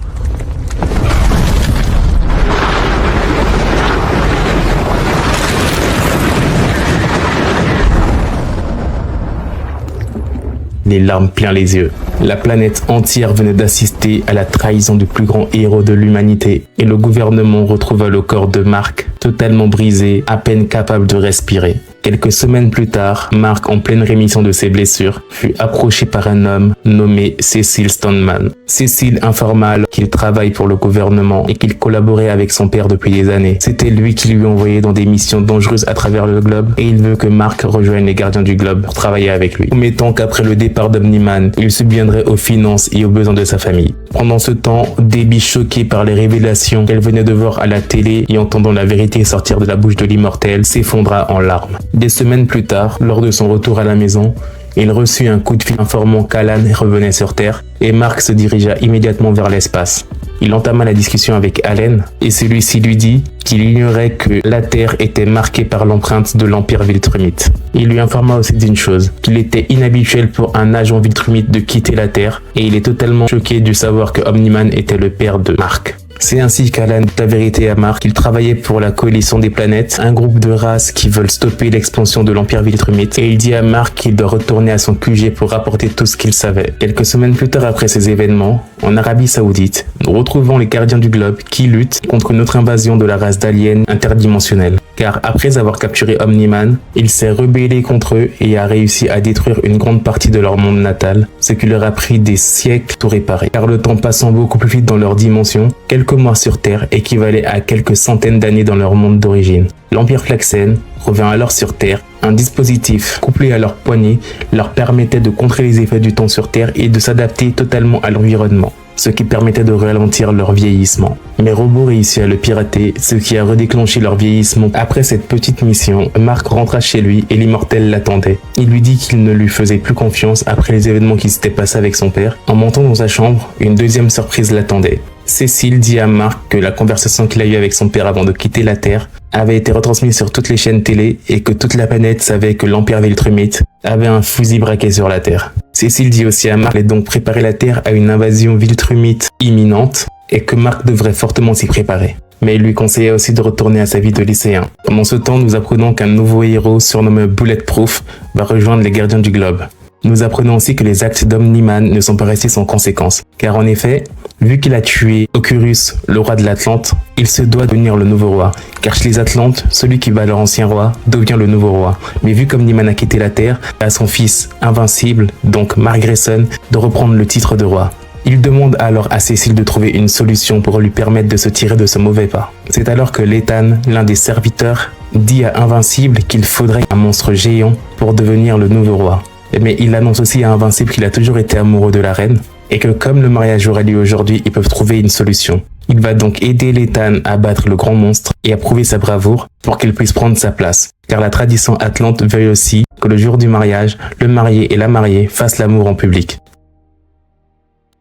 Les larmes plein les yeux. La planète entière venait d'assister à la trahison du plus grand héros de l'humanité et le gouvernement retrouva le corps de Mark totalement brisé, à peine capable de respirer. Quelques semaines plus tard, Mark, en pleine rémission de ses blessures, fut approché par un homme nommé Cecil Stoneman. Cecil informa qu'il travaille pour le gouvernement et qu'il collaborait avec son père depuis des années. C'était lui qui lui envoyait dans des missions dangereuses à travers le globe et il veut que Mark rejoigne les gardiens du globe pour travailler avec lui. Promettant qu'après le départ d'Omniman, il subviendrait aux finances et aux besoins de sa famille. Pendant ce temps, Debbie, choquée par les révélations qu'elle venait de voir à la télé et entendant la vérité sortir de la bouche de l'immortel, s'effondra en larmes. Des semaines plus tard, lors de son retour à la maison, il reçut un coup de fil informant qu'Alan revenait sur Terre et Mark se dirigea immédiatement vers l'espace. Il entama la discussion avec Alan et celui-ci lui dit qu'il ignorait que la Terre était marquée par l'empreinte de l'Empire Viltrumite. Il lui informa aussi d'une chose, qu'il était inhabituel pour un agent Viltrumite de quitter la Terre et il est totalement choqué de savoir que Omniman était le père de Mark. C'est ainsi qu'Alan dit la vérité à Mark qu'il travaillait pour la Coalition des Planètes, un groupe de races qui veulent stopper l'expansion de l'Empire Viltrumite, et il dit à Mark qu'il doit retourner à son QG pour rapporter tout ce qu'il savait. Quelques semaines plus tard après ces événements, en Arabie Saoudite, nous retrouvons les gardiens du globe qui luttent contre une autre invasion de la race d'aliens interdimensionnels. Car après avoir capturé Omniman, il s'est rebellé contre eux et a réussi à détruire une grande partie de leur monde natal, ce qui leur a pris des siècles pour réparer. Car le temps passant beaucoup plus vite dans leur dimension, quelques mois sur Terre équivalaient à quelques centaines d'années dans leur monde d'origine. L'Empire Flaxen revint alors sur Terre. Un dispositif couplé à leur poignet leur permettait de contrer les effets du temps sur Terre et de s'adapter totalement à l'environnement, ce qui permettait de ralentir leur vieillissement. Mais Robo réussit à le pirater, ce qui a redéclenché leur vieillissement. Après cette petite mission, Mark rentra chez lui et l'immortel l'attendait. Il lui dit qu'il ne lui faisait plus confiance après les événements qui s'étaient passés avec son père. En montant dans sa chambre, une deuxième surprise l'attendait. Cécile dit à Mark que la conversation qu'il a eue avec son père avant de quitter la Terre avait été retransmise sur toutes les chaînes télé et que toute la planète savait que l'Empire Viltrumite avait un fusil braqué sur la Terre. Cécile dit aussi à Mark qu'elle allait donc préparer la Terre à une invasion Viltrumite imminente et que Mark devrait fortement s'y préparer. Mais il lui conseillait aussi de retourner à sa vie de lycéen. Pendant ce temps, nous apprenons qu'un nouveau héros surnommé Bulletproof va rejoindre les Gardiens du Globe. Nous apprenons aussi que les actes d'Omni-Man ne sont pas restés sans conséquences. Car en effet, vu qu'il a tué Okurus, le roi de l'Atlante, il se doit de devenir le nouveau roi. Car chez les Atlantes, celui qui bat leur ancien roi devient le nouveau roi. Mais vu qu'Omni-Man a quitté la Terre, à son fils invincible, donc Mark Grayson, de reprendre le titre de roi. Il demande alors à Cécile de trouver une solution pour lui permettre de se tirer de ce mauvais pas. C'est alors que Lethan, l'un des serviteurs, dit à Invincible qu'il faudrait un monstre géant pour devenir le nouveau roi. Mais il annonce aussi à Invincible qu'il a toujours été amoureux de la reine et que comme le mariage aurait lieu aujourd'hui, ils peuvent trouver une solution. Il va donc aider Lethan à battre le grand monstre et à prouver sa bravoure pour qu'il puisse prendre sa place. Car la tradition atlante veut aussi que le jour du mariage, le marié et la mariée fassent l'amour en public.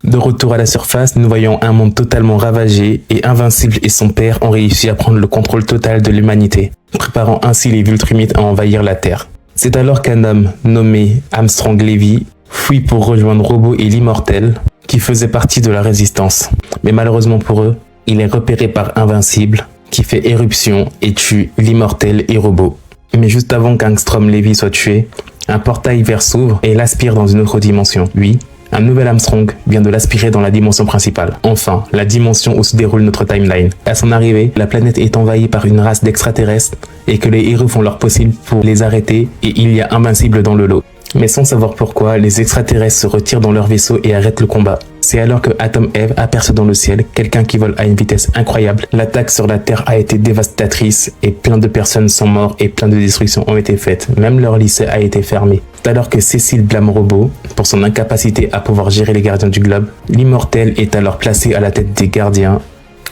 De retour à la surface, nous voyons un monde totalement ravagé et Invincible et son père ont réussi à prendre le contrôle total de l'humanité, préparant ainsi les Viltrumites à envahir la Terre. C'est alors qu'un homme nommé Armstrong Levy fuit pour rejoindre Robo et l'Immortel, qui faisaient partie de la résistance. Mais malheureusement pour eux, il est repéré par Invincible, qui fait éruption et tue l'Immortel et Robo. Mais juste avant qu'Armstrong Levy soit tué, un portail vert s'ouvre et l'aspire dans une autre dimension. Lui, un nouvel Armstrong vient de l'aspirer dans la dimension principale. Enfin, la dimension où se déroule notre timeline. À son arrivée, la planète est envahie par une race d'extraterrestres et que les héros font leur possible pour les arrêter et il y a Invincible dans le lot. Mais sans savoir pourquoi, les extraterrestres se retirent dans leur vaisseau et arrêtent le combat. C'est alors que Atom Eve aperçoit dans le ciel quelqu'un qui vole à une vitesse incroyable. L'attaque sur la Terre a été dévastatrice et plein de personnes sont mortes et plein de destructions ont été faites. Même leur lycée a été fermé. C'est alors que Cécile blâme Robo pour son incapacité à pouvoir gérer les Gardiens du Globe. L'Immortel est alors placé à la tête des Gardiens.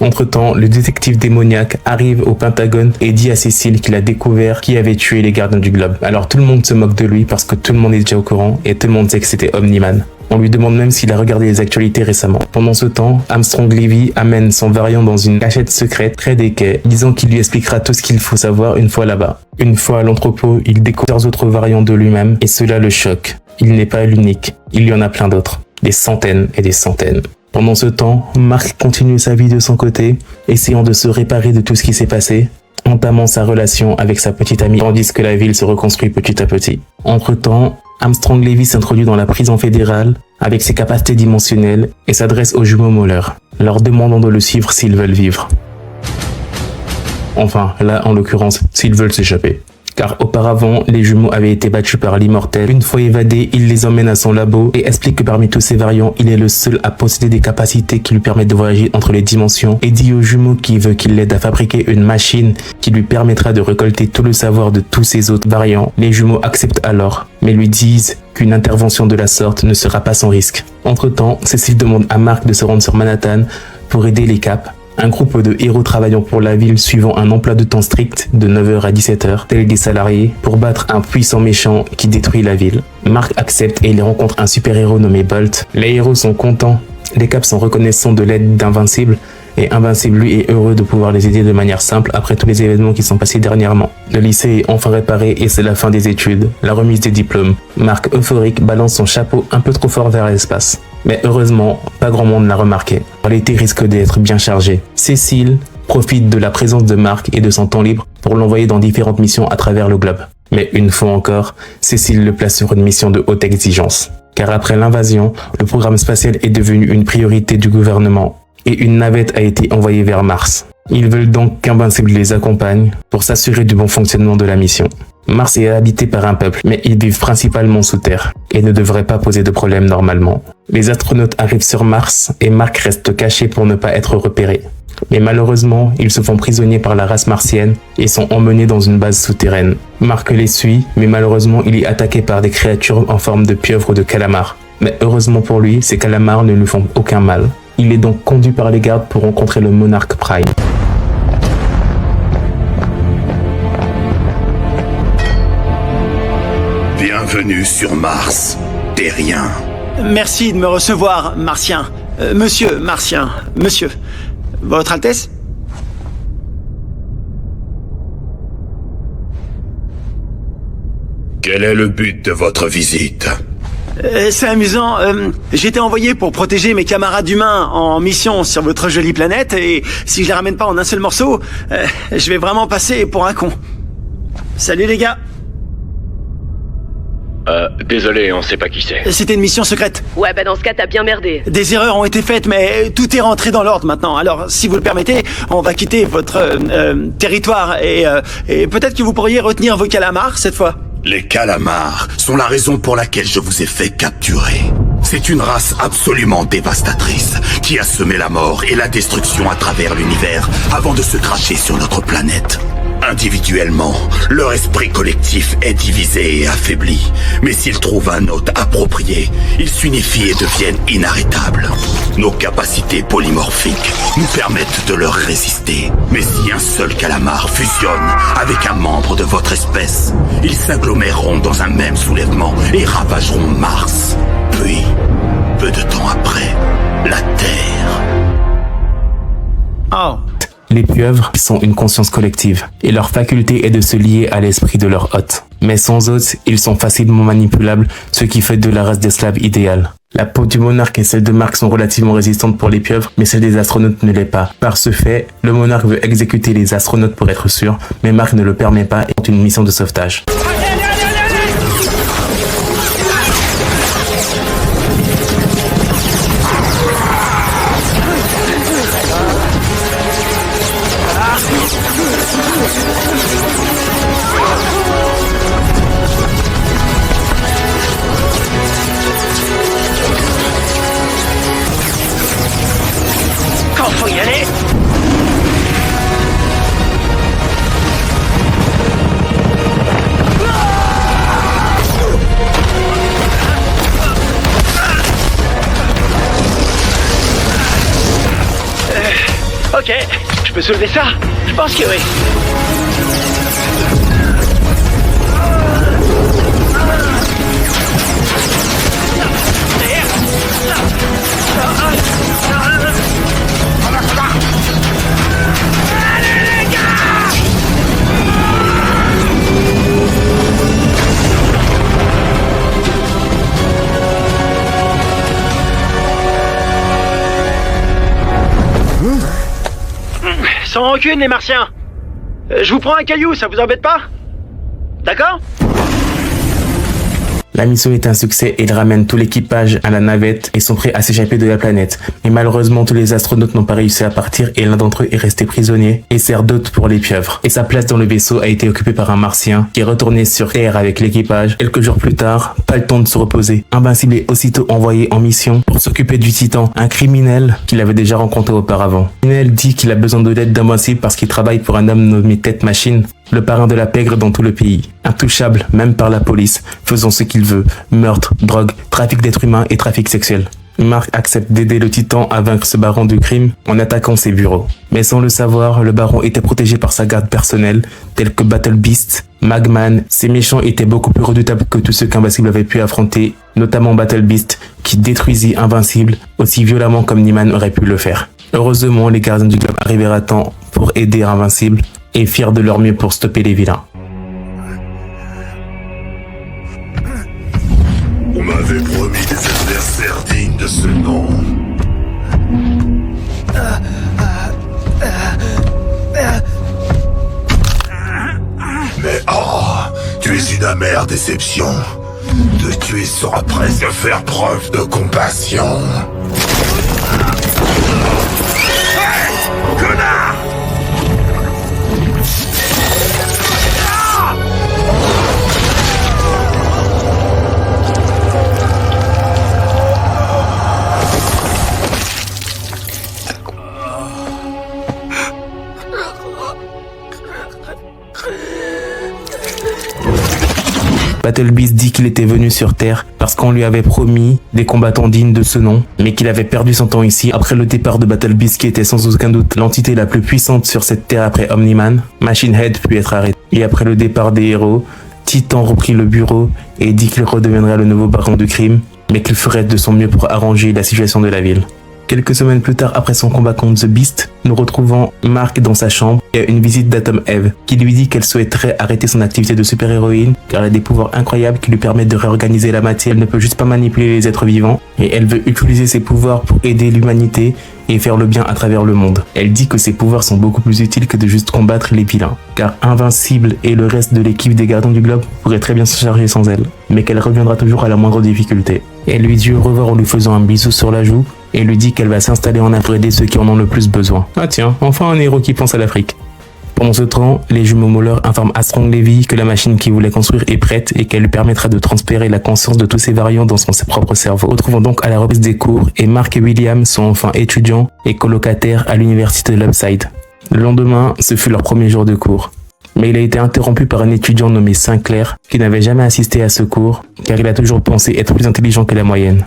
Entre-temps, le détective démoniaque arrive au Pentagone et dit à Cécile qu'il a découvert qui avait tué les Gardiens du Globe. Alors tout le monde se moque de lui parce que tout le monde est déjà au courant et tout le monde sait que c'était Omni-Man. On lui demande même s'il a regardé les actualités récemment. Pendant ce temps, Armstrong Levy amène son variant dans une cachette secrète près des quais, disant qu'il lui expliquera tout ce qu'il faut savoir une fois là-bas. Une fois à l'entrepôt, il découvre plusieurs autres variants de lui-même et cela le choque. Il n'est pas l'unique, il y en a plein d'autres. Des centaines et des centaines. Pendant ce temps, Mark continue sa vie de son côté, essayant de se réparer de tout ce qui s'est passé, entamant sa relation avec sa petite amie, tandis que la ville se reconstruit petit à petit. Entre-temps, Armstrong Levy s'introduit dans la prison fédérale avec ses capacités dimensionnelles et s'adresse aux jumeaux Moller, leur demandant de le suivre s'ils veulent vivre. Enfin, là en l'occurrence, s'ils veulent s'échapper. Car auparavant, les jumeaux avaient été battus par l'Immortel. Une fois évadés, il les emmène à son labo et explique que parmi tous ces variants, il est le seul à posséder des capacités qui lui permettent de voyager entre les dimensions et dit aux jumeaux qu'il veut qu'il l'aide à fabriquer une machine qui lui permettra de récolter tout le savoir de tous ces autres variants. Les jumeaux acceptent alors, mais lui disent qu'une intervention de la sorte ne sera pas sans risque. Entre-temps, Cécile demande à Mark de se rendre sur Manhattan pour aider les Caps. Un groupe de héros travaillant pour la ville suivant un emploi de temps strict de 9h à 17h, tels des salariés, pour battre un puissant méchant qui détruit la ville. Mark accepte et il rencontre un super-héros nommé Bolt. Les héros sont contents, les Caps sont reconnaissants de l'aide d'Invincible, et Invincible lui est heureux de pouvoir les aider de manière simple après tous les événements qui sont passés dernièrement. Le lycée est enfin réparé et c'est la fin des études, la remise des diplômes. Mark, euphorique, balance son chapeau un peu trop fort vers l'espace. Mais heureusement, pas grand monde l'a remarqué. L'été risque d'être bien chargé. Cécile profite de la présence de Mark et de son temps libre pour l'envoyer dans différentes missions à travers le globe. Mais une fois encore, Cécile le place sur une mission de haute exigence. Car après l'invasion, le programme spatial est devenu une priorité du gouvernement et une navette a été envoyée vers Mars. Ils veulent donc qu'Invincible les accompagne pour s'assurer du bon fonctionnement de la mission. Mars est habité par un peuple, mais ils vivent principalement sous terre et ne devraient pas poser de problème normalement. Les astronautes arrivent sur Mars et Mark reste caché pour ne pas être repéré. Mais malheureusement, ils se font prisonniers par la race martienne et sont emmenés dans une base souterraine. Mark les suit, mais malheureusement il est attaqué par des créatures en forme de pieuvre ou de calamar. Mais heureusement pour lui, ces calamars ne lui font aucun mal. Il est donc conduit par les gardes pour rencontrer le Monarque Prime. Bienvenue sur Mars, terrien. Merci de me recevoir, Martien. Monsieur Martien, monsieur, Votre Altesse? Quel est le but de votre visite? C'est amusant, j'ai été envoyé pour protéger mes camarades humains en mission sur votre jolie planète, et si je les ramène pas en un seul morceau, je vais vraiment passer pour un con. Salut les gars. Désolé, on sait pas qui c'est. C'était une mission secrète. Ouais, bah dans ce cas, t'as bien merdé. Des erreurs ont été faites, mais tout est rentré dans l'ordre maintenant. Alors, si vous le permettez, on va quitter votre territoire, et peut-être que vous pourriez retenir vos calamars cette fois. Les calamars sont la raison pour laquelle je vous ai fait capturer. C'est une race absolument dévastatrice qui a semé la mort et la destruction à travers l'univers avant de se cracher sur notre planète. Individuellement, leur esprit collectif est divisé et affaibli. Mais s'ils trouvent un hôte approprié, ils s'unifient et deviennent inarrêtables. Nos capacités polymorphiques nous permettent de leur résister. Mais si un seul calamar fusionne avec un membre de votre espèce, ils s'aggloméreront dans un même soulèvement et ravageront Mars. Puis, peu de temps après, la Terre. Oh. Les pieuvres sont une conscience collective, et leur faculté est de se lier à l'esprit de leur hôte. Mais sans hôte, ils sont facilement manipulables, ce qui fait de la race d'esclaves idéale. La peau du monarque et celle de Mark sont relativement résistantes pour les pieuvres, mais celle des astronautes ne l'est pas. Par ce fait, le monarque veut exécuter les astronautes pour être sûr, mais Mark ne le permet pas et tente une mission de sauvetage. Quand faut y aller. Ok, je peux soulever ça? Je pense que oui. Sans rancune, les Martiens. Je vous prends un caillou, ça vous embête pas? D'accord? La mission est un succès et ils ramènent tout l'équipage à la navette et sont prêts à s'échapper de la planète. Mais malheureusement, tous les astronautes n'ont pas réussi à partir et l'un d'entre eux est resté prisonnier et sert d'hôte pour les pieuvres. Et sa place dans le vaisseau a été occupée par un Martien qui est retourné sur Terre avec l'équipage. Quelques jours plus tard, pas le temps de se reposer. Invincible est aussitôt envoyé en mission pour s'occuper du Titan, un criminel qu'il avait déjà rencontré auparavant. Le criminel dit qu'il a besoin de l'aide d'Invincible parce qu'il travaille pour un homme nommé Tête Machine, le parrain de la pègre dans tout le pays. Intouchable, même par la police, faisant ce qu'il veut. Meurtre, drogue, trafic d'êtres humains et trafic sexuel. Mark accepte d'aider le Titan à vaincre ce baron du crime en attaquant ses bureaux. Mais sans le savoir, le baron était protégé par sa garde personnelle, tels que Battle Beast, Magman. Ces méchants étaient beaucoup plus redoutables que tous ceux qu'Invincible avait pu affronter, notamment Battle Beast, qui détruisit Invincible aussi violemment comme Niemann aurait pu le faire. Heureusement, les gardiens du globe arrivèrent à temps pour aider Invincible et firent de leur mieux pour stopper les vilains. On m'avait promis des adversaires dignes de ce nom. Mais tu es une amère déception. Te tuer sera presque faire preuve de compassion. Hey, connard! Battle Beast dit qu'il était venu sur Terre parce qu'on lui avait promis des combattants dignes de ce nom, mais qu'il avait perdu son temps ici après le départ de Battle Beast qui était sans aucun doute l'entité la plus puissante sur cette Terre après Omni-Man. Machine Head put être arrêté. Et après le départ des héros, Titan reprit le bureau et dit qu'il redeviendrait le nouveau baron du crime, mais qu'il ferait de son mieux pour arranger la situation de la ville. Quelques semaines plus tard, après son combat contre The Beast, nous retrouvons Mark dans sa chambre et une visite d'Atom Eve qui lui dit qu'elle souhaiterait arrêter son activité de super-héroïne car elle a des pouvoirs incroyables qui lui permettent de réorganiser la matière. Elle ne peut juste pas manipuler les êtres vivants et elle veut utiliser ses pouvoirs pour aider l'humanité et faire le bien à travers le monde. Elle dit que ses pouvoirs sont beaucoup plus utiles que de juste combattre les vilains, car Invincible et le reste de l'équipe des Gardiens du Globe pourraient très bien se charger sans elle, mais qu'elle reviendra toujours à la moindre difficulté. Elle lui dit au revoir en lui faisant un bisou sur la joue et lui dit qu'elle va s'installer en Afrique pour aider ceux qui en ont le plus besoin. Ah tiens, enfin un héros qui pense à l'Afrique. Pendant ce temps, les jumeaux Moller informent Armstrong Levy que la machine qu'il voulait construire est prête et qu'elle lui permettra de transférer la conscience de tous ses variants dans son propre cerveau. Retrouvons donc à la reprise des cours et Mark et William sont enfin étudiants et colocataires à l'université de l'Upside. Le lendemain, ce fut leur premier jour de cours. Mais il a été interrompu par un étudiant nommé Sinclair qui n'avait jamais assisté à ce cours car il a toujours pensé être plus intelligent que la moyenne.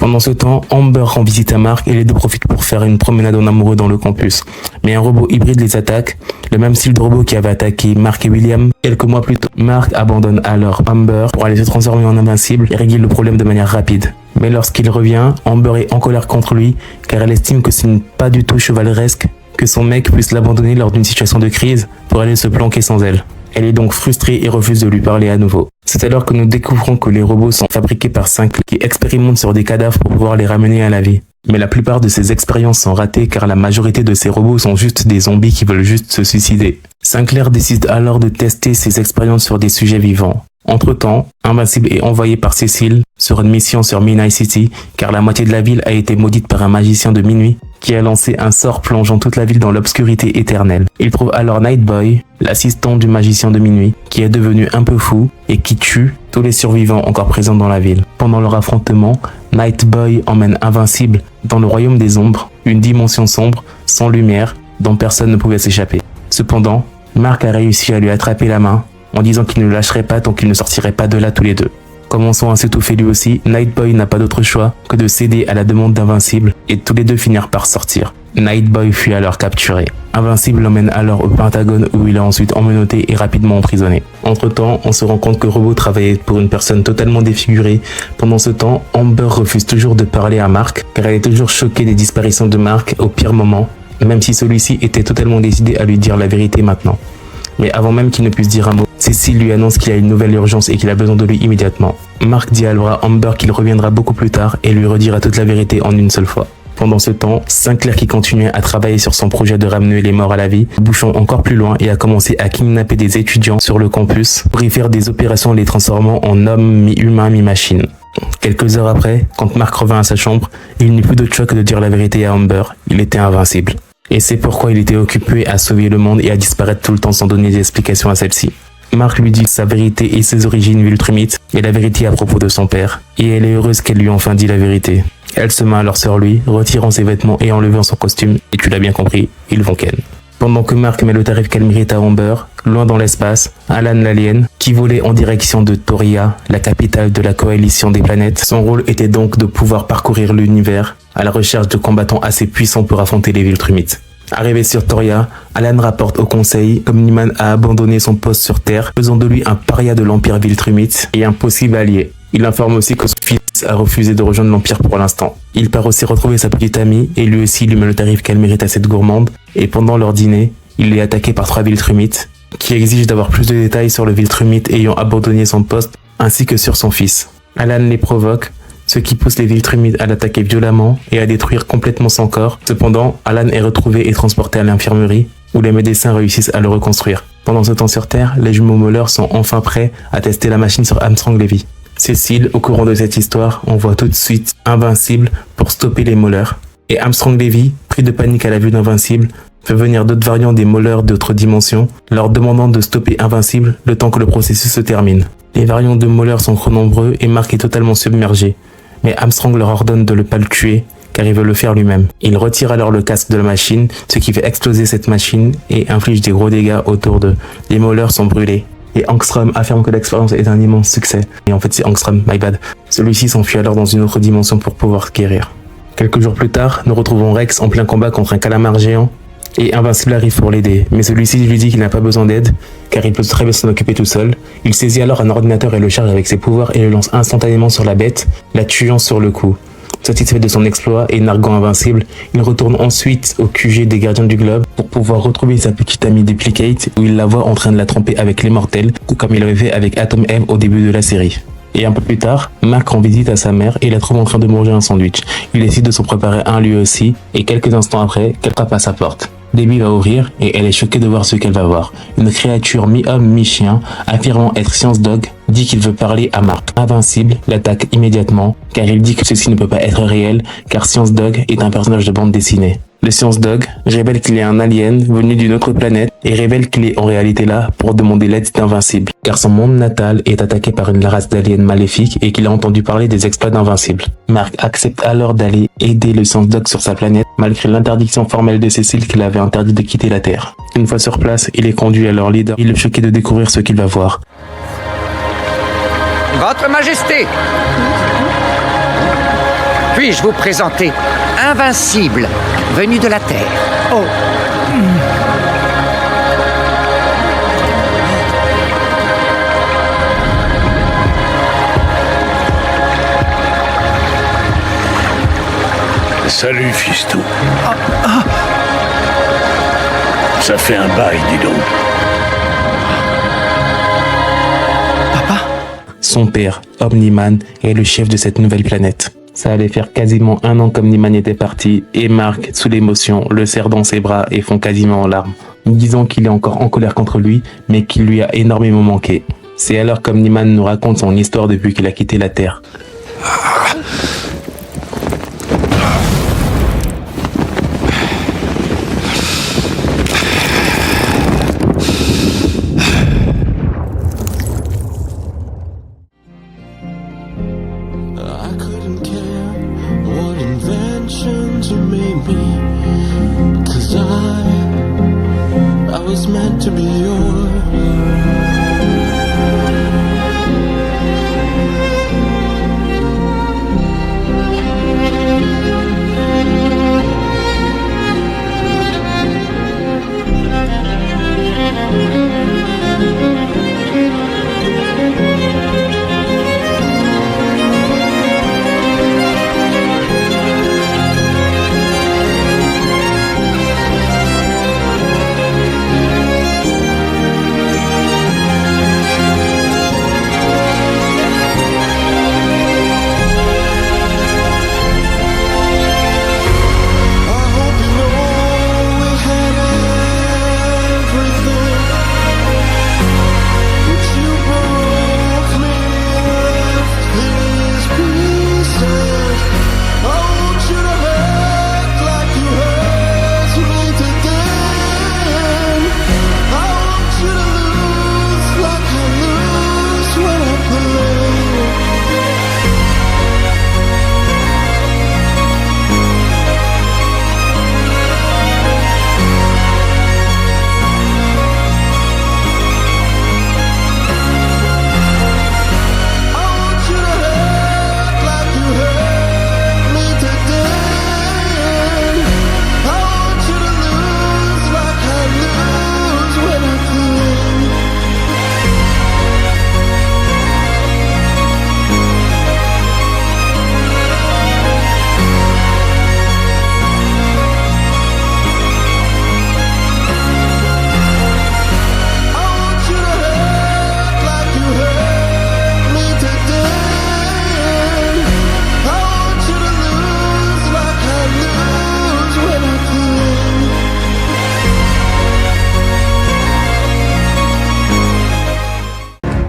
Pendant ce temps, Amber rend visite à Mark et les deux profitent pour faire une promenade en amoureux dans le campus. Mais un robot hybride les attaque, le même style de robot qui avait attaqué Mark et William quelques mois plus tôt. Mark abandonne alors Amber pour aller se transformer en invincible et régler le problème de manière rapide. Mais lorsqu'il revient, Amber est en colère contre lui car elle estime que ce n'est pas du tout chevaleresque que son mec puisse l'abandonner lors d'une situation de crise pour aller se planquer sans elle. Elle est donc frustrée et refuse de lui parler à nouveau. C'est alors que nous découvrons que les robots sont fabriqués par Sinclair qui expérimentent sur des cadavres pour pouvoir les ramener à la vie. Mais la plupart de ces expériences sont ratées car la majorité de ces robots sont juste des zombies qui veulent juste se suicider. Sinclair décide alors de tester ces expériences sur des sujets vivants. Entre-temps, Invincible est envoyé par Cecil sur une mission sur Midnight City car la moitié de la ville a été maudite par un magicien de minuit qui a lancé un sort plongeant toute la ville dans l'obscurité éternelle. Il trouve alors Nightboy, l'assistant du magicien de minuit, qui est devenu un peu fou et qui tue tous les survivants encore présents dans la ville. Pendant leur affrontement, Nightboy emmène Invincible dans le royaume des ombres, une dimension sombre, sans lumière, dont personne ne pouvait s'échapper. Cependant, Mark a réussi à lui attraper la main en disant qu'il ne le lâcherait pas tant qu'ils ne sortiraient pas de là tous les deux. Commençant à s'étouffer lui aussi, Nightboy n'a pas d'autre choix que de céder à la demande d'Invincible et tous les deux finirent par sortir. Nightboy fut alors capturé. Invincible l'emmène alors au Pentagone où il est ensuite emmenotté et rapidement emprisonné. Entre temps, on se rend compte que Robot travaillait pour une personne totalement défigurée. Pendant ce temps, Amber refuse toujours de parler à Mark car elle est toujours choquée des disparitions de Mark au pire moment, même si celui-ci était totalement décidé à lui dire la vérité maintenant. Mais avant même qu'il ne puisse dire un mot, Cecil lui annonce qu'il a une nouvelle urgence et qu'il a besoin de lui immédiatement. Mark dit alors à Amber qu'il reviendra beaucoup plus tard et lui redira toute la vérité en une seule fois. Pendant ce temps, Sinclair qui continuait à travailler sur son projet de ramener les morts à la vie, bouchant encore plus loin et a commencé à kidnapper des étudiants sur le campus pour y faire des opérations les transformant en hommes mi-humains mi-machines. Quelques heures après, quand Mark revint à sa chambre, il n'eut plus d'autre choix que de dire la vérité à Amber, il était invincible. Et c'est pourquoi il était occupé à sauver le monde et à disparaître tout le temps sans donner d'explication à celle-ci. Mark lui dit sa vérité et ses origines Viltrumite et la vérité à propos de son père. Et elle est heureuse qu'elle lui ait enfin dit la vérité. Elle se met alors sur lui, retirant ses vêtements et enlevant son costume. Et tu l'as bien compris, ils vont ken. Pendant que Mark met le tarif qu'elle mérite à Amber, loin dans l'espace, Alan l'alien, qui volait en direction de Toria, la capitale de la coalition des planètes. Son rôle était donc de pouvoir parcourir l'univers à la recherche de combattants assez puissants pour affronter les Viltrumites. Arrivé sur Toria, Alan rapporte au conseil qu'Omniman a abandonné son poste sur Terre, faisant de lui un paria de l'Empire Viltrumite et un possible allié. Il informe aussi que son fils a refusé de rejoindre l'Empire pour l'instant. Il part aussi retrouver sa petite amie et lui aussi lui met le tarif qu'elle mérite à cette gourmande. Et pendant leur dîner, il est attaqué par 3 Viltrumites qui exigent d'avoir plus de détails sur le Viltrumite ayant abandonné son poste ainsi que sur son fils. Alan les provoque, ce qui pousse les Viltrumites à l'attaquer violemment et à détruire complètement son corps. Cependant, Alan est retrouvé et transporté à l'infirmerie, où les médecins réussissent à le reconstruire. Pendant ce temps sur Terre, les jumeaux Moller sont enfin prêts à tester la machine sur Armstrong Levy. Cecil, au courant de cette histoire, envoie tout de suite Invincible pour stopper les Moller. Et Armstrong Levy, pris de panique à la vue d'Invincible, fait venir d'autres variants des Moller d'autres dimensions, leur demandant de stopper Invincible le temps que le processus se termine. Les variants de Moller sont trop nombreux et Mark est totalement submergé. Mais Armstrong leur ordonne de ne pas le tuer, car il veut le faire lui-même. Il retire alors le casque de la machine, ce qui fait exploser cette machine et inflige des gros dégâts autour d'eux. Les Moller sont brûlés. Et Angstrom affirme que l'expérience est un immense succès. Et en fait c'est Angstrom, my bad. Celui-ci s'enfuit alors dans une autre dimension pour pouvoir guérir. Quelques jours plus tard, nous retrouvons Rex en plein combat contre un calamar géant. Et Invincible arrive pour l'aider, mais celui-ci lui dit qu'il n'a pas besoin d'aide, car il peut très bien s'en occuper tout seul. Il saisit alors un ordinateur et le charge avec ses pouvoirs et le lance instantanément sur la bête, la tuant sur le coup. Satisfait de son exploit et narguant invincible, il retourne ensuite au QG des Gardiens du Globe pour pouvoir retrouver sa petite amie Duplicate où il la voit en train de la tromper avec l'immortel, tout comme il avait fait avec Atom M au début de la série. Et un peu plus tard, Mark rend visite à sa mère et la trouve en train de manger un sandwich. Il décide de s'en préparer un lui aussi et quelques instants après, qu'elle tape à sa porte. Debbie va ouvrir et elle est choquée de voir ce qu'elle va voir. Une créature mi-homme, mi-chien, affirmant être Science Dog, dit qu'il veut parler à Mark. Invincible l'attaque immédiatement car il dit que ceci ne peut pas être réel car Science Dog est un personnage de bande dessinée. Le Science Dog révèle qu'il est un alien venu d'une autre planète et révèle qu'il est en réalité là pour demander l'aide d'Invincible car son monde natal est attaqué par une race d'aliens maléfiques et qu'il a entendu parler des exploits d'Invincible. Mark accepte alors d'aller aider le Science Dog sur sa planète malgré l'interdiction formelle de Cécile qui l'avait interdit de quitter la Terre. Une fois sur place, il est conduit à leur leader. Il est choqué de découvrir ce qu'il va voir. Votre Majesté, puis-je vous présenter Invincible, venu de la Terre. Oh. Salut, fiston. Ça fait un bail, dis donc. Son père, Omni-Man, est le chef de cette nouvelle planète. Ça allait faire quasiment 1 an qu'Omni-Man était parti et Mark, sous l'émotion, le serre dans ses bras et fond quasiment en larmes, disant qu'il est encore en colère contre lui, mais qu'il lui a énormément manqué. C'est alors qu'Omni-Man nous raconte son histoire depuis qu'il a quitté la Terre.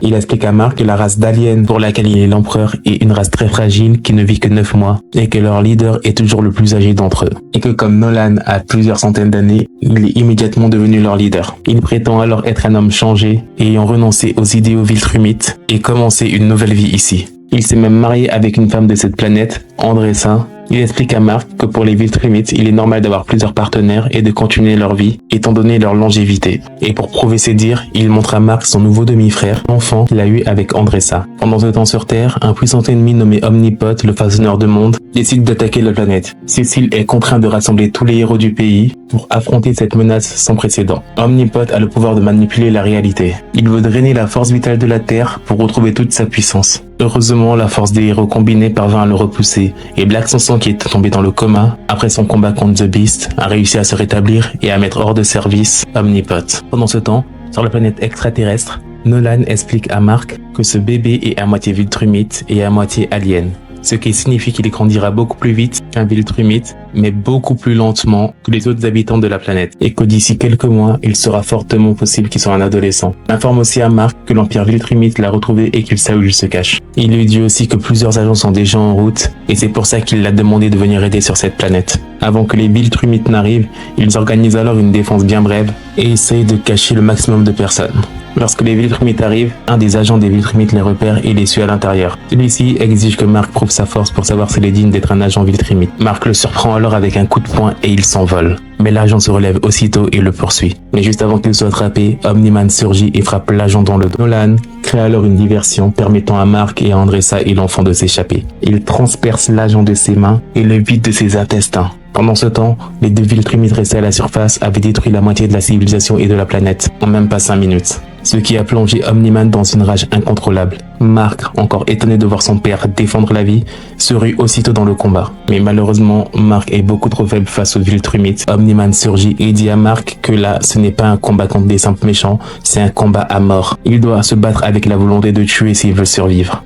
Il explique à Mark que la race d'aliens pour laquelle il est l'empereur est une race très fragile qui ne vit que 9 mois et que leur leader est toujours le plus âgé d'entre eux. Et que comme Nolan a plusieurs centaines d'années, il est immédiatement devenu leur leader. Il prétend alors être un homme changé, ayant renoncé aux idéaux viltrumites et commencé une nouvelle vie ici. Il s'est même marié avec une femme de cette planète, Andressa. Il explique à Mark que pour les Viltrumites, il est normal d'avoir plusieurs partenaires et de continuer leur vie, étant donné leur longévité. Et pour prouver ses dires, il montre à Mark son nouveau demi-frère, l'enfant qu'il a eu avec Andressa. Pendant ce temps sur Terre, un puissant ennemi nommé Omnipot, le façonneur de monde, décide d'attaquer la planète. Cécile est contraint de rassembler tous les héros du pays pour affronter cette menace sans précédent. Omnipot a le pouvoir de manipuler la réalité. Il veut drainer la force vitale de la Terre pour retrouver toute sa puissance. Heureusement, la force des héros combinés parvint à le repousser, et Black Samson, qui était tombé dans le coma après son combat contre The Beast, a réussi à se rétablir et à mettre hors de service Omnipot. Pendant ce temps, sur la planète extraterrestre, Nolan explique à Mark que ce bébé est à moitié Viltrumite et à moitié alien, ce qui signifie qu'il grandira beaucoup plus vite qu'un Viltrumite, mais beaucoup plus lentement que les autres habitants de la planète, et que d'ici quelques mois, il sera fortement possible qu'il soit un adolescent. Il informe aussi à Mark que l'Empire Viltrumite l'a retrouvé et qu'il sait où il se cache. Il lui dit aussi que plusieurs agents sont déjà en route, et c'est pour ça qu'il l'a demandé de venir aider sur cette planète. Avant que les Viltrumites n'arrivent, ils organisent alors une défense bien brève et essayent de cacher le maximum de personnes. Lorsque les Viltrumites arrivent, un des agents des Viltrumites les repère et les suit à l'intérieur. Celui-ci exige que Mark prouve sa force pour savoir s'il est digne d'être un agent Viltrumite. Mark le surprend alors avec un coup de poing et il s'envole. Mais l'agent se relève aussitôt et le poursuit. Mais juste avant qu'il soit attrapé, Omni-Man surgit et frappe l'agent dans le dos. Nolan crée alors une diversion permettant à Mark et à Andressa et l'enfant de s'échapper. Il transperce l'agent de ses mains et le vide de ses intestins. Pendant ce temps, les deux Viltrumites restés à la surface avaient détruit la moitié de la civilisation et de la planète en même pas 5 minutes. Ce qui a plongé Omni-Man dans une rage incontrôlable. Mark, encore étonné de voir son père défendre la vie, se rue aussitôt dans le combat. Mais malheureusement, Mark est beaucoup trop faible face aux Viltrumites. Omni-Man surgit et dit à Mark que là, ce n'est pas un combat contre des simples méchants, c'est un combat à mort. Il doit se battre avec la volonté de tuer s'il veut survivre.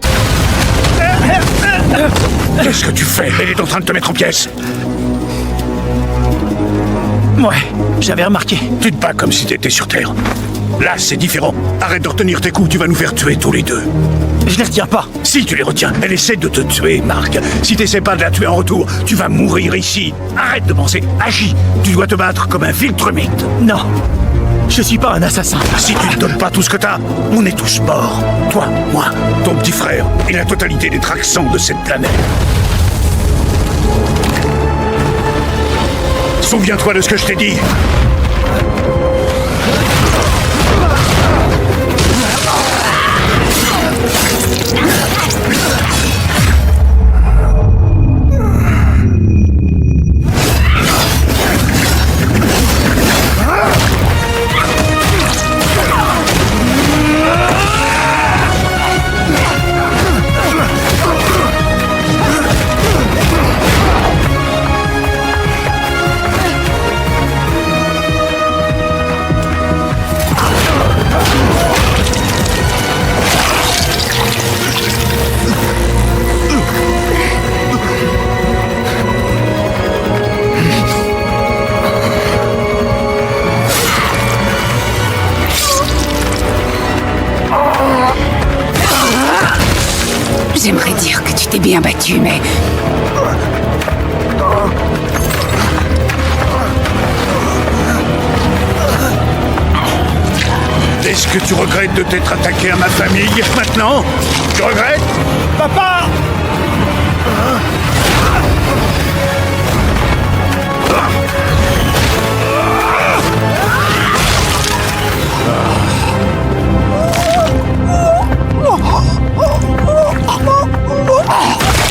Qu'est-ce que tu fais? Elle est en train de te mettre en pièces. Ouais, j'avais remarqué. Tu te bats comme si t'étais sur Terre. Là, c'est différent. Arrête de retenir tes coups, tu vas nous faire tuer tous les deux. Je les retiens pas. Si tu les retiens, elle essaie de te tuer, Mark. Si t'essaies pas de la tuer en retour, tu vas mourir ici. Arrête de penser, agis. Tu dois te battre comme un Viltrumite. Non, je suis pas un assassin. Si tu ne donnes pas tout ce que t'as, on est tous morts. Toi, moi, ton petit frère et la totalité des Traxans de cette planète. Souviens-toi de ce que je t'ai dit. J'aimerais dire que tu t'es bien battu, mais... Est-ce que tu regrettes de t'être attaqué à ma famille maintenant? Tu regrettes? Papa!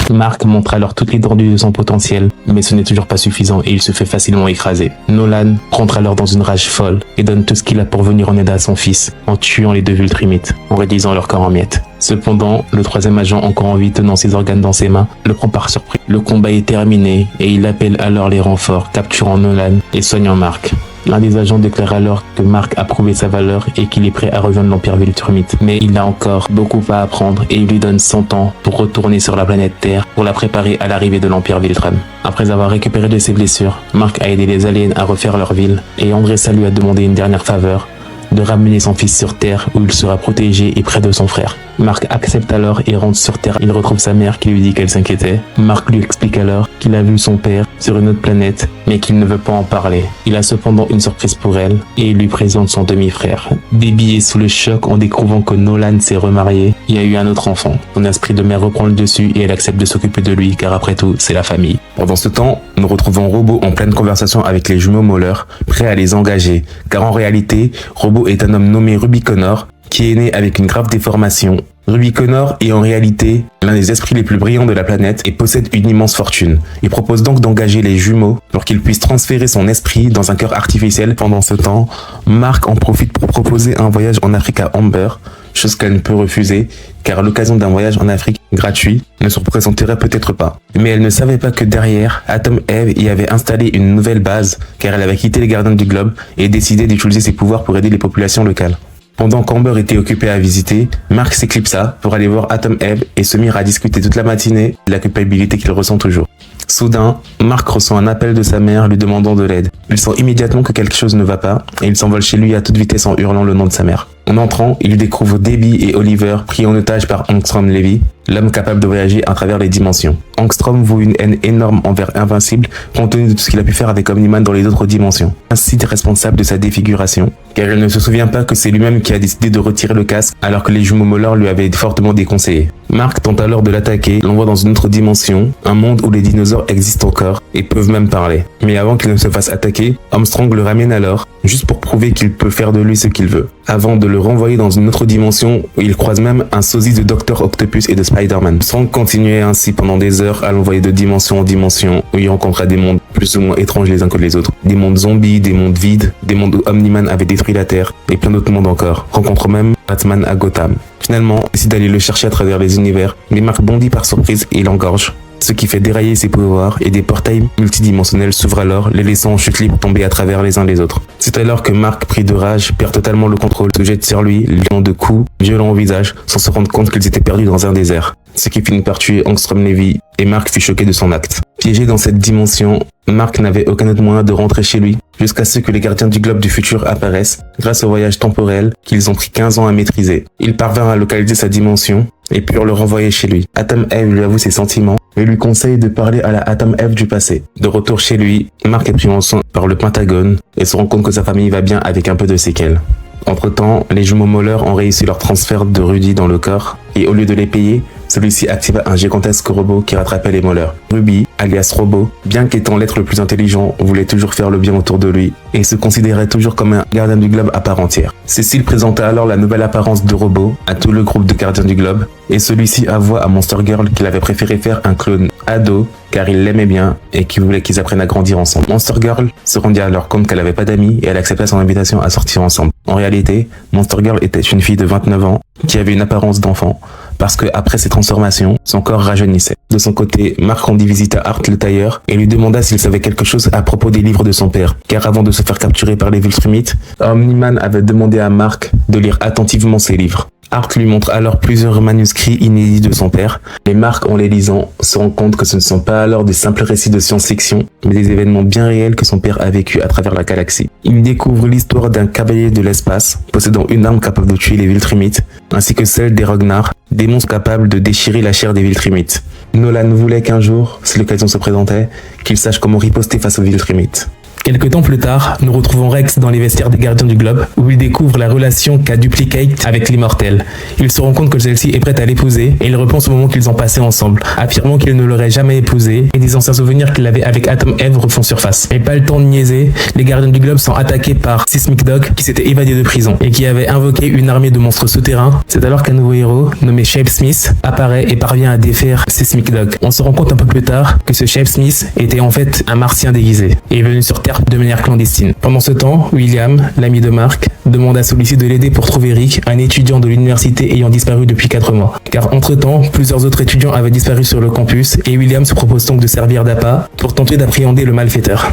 Mark montre alors toute l'étendue de son potentiel, mais ce n'est toujours pas suffisant et il se fait facilement écraser. Nolan rentre alors dans une rage folle et donne tout ce qu'il a pour venir en aide à son fils, en tuant les deux Viltrumites, en réduisant leur corps en miettes. Cependant, le troisième agent, encore en vie tenant ses organes dans ses mains, le prend par surprise. Le combat est terminé et il appelle alors les renforts, capturant Nolan et soignant Mark. L'un des agents déclare alors que Mark a prouvé sa valeur et qu'il est prêt à rejoindre l'Empire Viltrumite. Mais il a encore beaucoup à apprendre et il lui donne 100 ans pour retourner sur la planète Terre pour la préparer à l'arrivée de l'Empire Viltrum. Après avoir récupéré de ses blessures, Mark a aidé les aliens à refaire leur ville et Andressa lui a demandé une dernière faveur, de ramener son fils sur Terre où il sera protégé et près de son frère. Mark accepte alors et rentre sur Terre. Il retrouve sa mère qui lui dit qu'elle s'inquiétait. Mark lui explique alors qu'il a vu son père sur une autre planète mais qu'il ne veut pas en parler. Il a cependant une surprise pour elle et il lui présente son demi-frère. Debbie est sous le choc en découvrant que Nolan s'est remarié et a eu un autre enfant. Son esprit de mère reprend le dessus et elle accepte de s'occuper de lui car après tout c'est la famille. Pendant ce temps, nous retrouvons Robo en pleine conversation avec les jumeaux Mauler, prêt à les engager car en réalité, Robo est un homme nommé Ruby Connor qui est né avec une grave déformation. Ruby Connor est en réalité l'un des esprits les plus brillants de la planète et possède une immense fortune. Il propose donc d'engager les jumeaux pour qu'ils puissent transférer son esprit dans un cœur artificiel. Pendant ce temps, Mark en profite pour proposer un voyage en Afrique à Amber, chose qu'elle ne peut refuser, car à l'occasion d'un voyage en Afrique gratuit ne se représenterait peut-être pas. Mais elle ne savait pas que derrière, Atom Eve y avait installé une nouvelle base, car elle avait quitté les Gardiens du Globe et décidé d'utiliser ses pouvoirs pour aider les populations locales. Pendant qu'Amber était occupé à visiter, Mark s'éclipsa pour aller voir Atom Eve et se mirent à discuter toute la matinée de la culpabilité qu'il ressent toujours. Soudain, Mark reçoit un appel de sa mère lui demandant de l'aide. Il sent immédiatement que quelque chose ne va pas et il s'envole chez lui à toute vitesse en hurlant le nom de sa mère. En entrant, il découvre Debbie et Oliver pris en otage par Angstrom Levy, l'homme capable de voyager à travers les dimensions. Angstrom voue une haine énorme envers Invincible compte tenu de tout ce qu'il a pu faire avec Omni-Man dans les autres dimensions, ainsi responsable de sa défiguration, car il ne se souvient pas que c'est lui-même qui a décidé de retirer le casque alors que les jumeaux Moller lui avaient fortement déconseillé. Mark tente alors de l'attaquer, l'envoie dans une autre dimension, un monde où les dinosaures existent encore et peuvent même parler. Mais avant qu'il ne se fasse attaquer, Armstrong le ramène alors, juste pour prouver qu'il peut faire de lui ce qu'il veut, avant de le renvoyer dans une autre dimension où il croise même un sosie de Dr. Octopus et de Spider-Man. Armstrong continuait ainsi pendant des heures à l'envoyer de dimension en dimension où il rencontra des mondes plus ou moins étranges les uns que les autres. Des mondes zombies, des mondes vides, des mondes où Omni-Man avait détruit la Terre et plein d'autres mondes encore. Rencontre même Batman à Gotham. Finalement, il décide d'aller le chercher à travers les univers, mais Mark bondit par surprise et l'engorge, ce qui fait dérailler ses pouvoirs et des portails multidimensionnels s'ouvrent alors, les laissant en chute libre tomber à travers les uns les autres. C'est alors que Mark, pris de rage, perd totalement le contrôle, se jette sur lui, liant de coups violents au visage, sans se rendre compte qu'ils étaient perdus dans un désert. Ce qui finit par tuer Angstrom Levy, et Mark fut choqué de son acte. Piégé dans cette dimension, Mark n'avait aucun autre moyen de rentrer chez lui, jusqu'à ce que les gardiens du globe du futur apparaissent, grâce au voyage temporel qu'ils ont pris 15 ans à maîtriser. Il parvint à localiser sa dimension, et purent le renvoyer chez lui. Atom Eve lui avoue ses sentiments, et lui conseille de parler à la Atom Eve du passé. De retour chez lui, Mark est pris en soin par le Pentagone, et se rend compte que sa famille va bien avec un peu de séquelles. Entre-temps, les jumeaux Moller ont réussi leur transfert de Rudy dans le corps, et au lieu de les payer, celui-ci activa un gigantesque robot qui rattrapait les Moller. Ruby, alias Robot, bien qu'étant l'être le plus intelligent, voulait toujours faire le bien autour de lui, et se considérait toujours comme un gardien du globe à part entière. Cécile présenta alors la nouvelle apparence de Robot à tout le groupe de gardiens du globe, et celui-ci avoua à Monster Girl qu'il avait préféré faire un clone ado, car il l'aimait bien, et qu'il voulait qu'ils apprennent à grandir ensemble. Monster Girl se rendit alors compte qu'elle avait pas d'amis, et elle accepta son invitation à sortir ensemble. En réalité, Monster Girl était une fille de 29 ans, qui avait une apparence d'enfant, parce que après ses transformations, son corps rajeunissait. De son côté, Mark rendit visite à Art le tailleur et lui demanda s'il savait quelque chose à propos des livres de son père, car avant de se faire capturer par les Viltrumites, Omni-Man avait demandé à Mark de lire attentivement ses livres. Art lui montre alors plusieurs manuscrits inédits de son père, et Mark, en les lisant, se rend compte que ce ne sont pas alors des simples récits de science-fiction, mais des événements bien réels que son père a vécu à travers la galaxie. Il découvre l'histoire d'un cavalier de l'espace, possédant une arme capable de tuer les Viltrumites, ainsi que celle des Rognar, des monstres capables de déchirer la chair des Viltrumites. Nolan voulait qu'un jour, si l'occasion se présentait, qu'il sache comment riposter face aux Viltrumites. Quelques temps plus tard, nous retrouvons Rex dans les vestiaires des Gardiens du Globe, où il découvre la relation qu'a Duplicate avec l'Immortel. Il se rend compte que celle-ci est prête à l'épouser, et il repense au moment qu'ils ont passé ensemble, affirmant qu'il ne l'aurait jamais épousée, et des anciens souvenirs qu'il avait avec Atom Eve refont surface. Mais pas le temps de niaiser, les Gardiens du Globe sont attaqués par Seismic Dog, qui s'était évadé de prison, et qui avait invoqué une armée de monstres souterrains. C'est alors qu'un nouveau héros, nommé Shape Smith, apparaît et parvient à défaire Seismic Dog. On se rend compte un peu plus tard que ce Shape Smith était en fait un martien déguisé, et est venu sur Terre de manière clandestine. Pendant ce temps, William, l'ami de Mark, demande à celui-ci de l'aider pour trouver Rick, un étudiant de l'université ayant disparu depuis 4 mois. Car entre-temps, plusieurs autres étudiants avaient disparu sur le campus et William se propose donc de servir d'appât pour tenter d'appréhender le malfaiteur.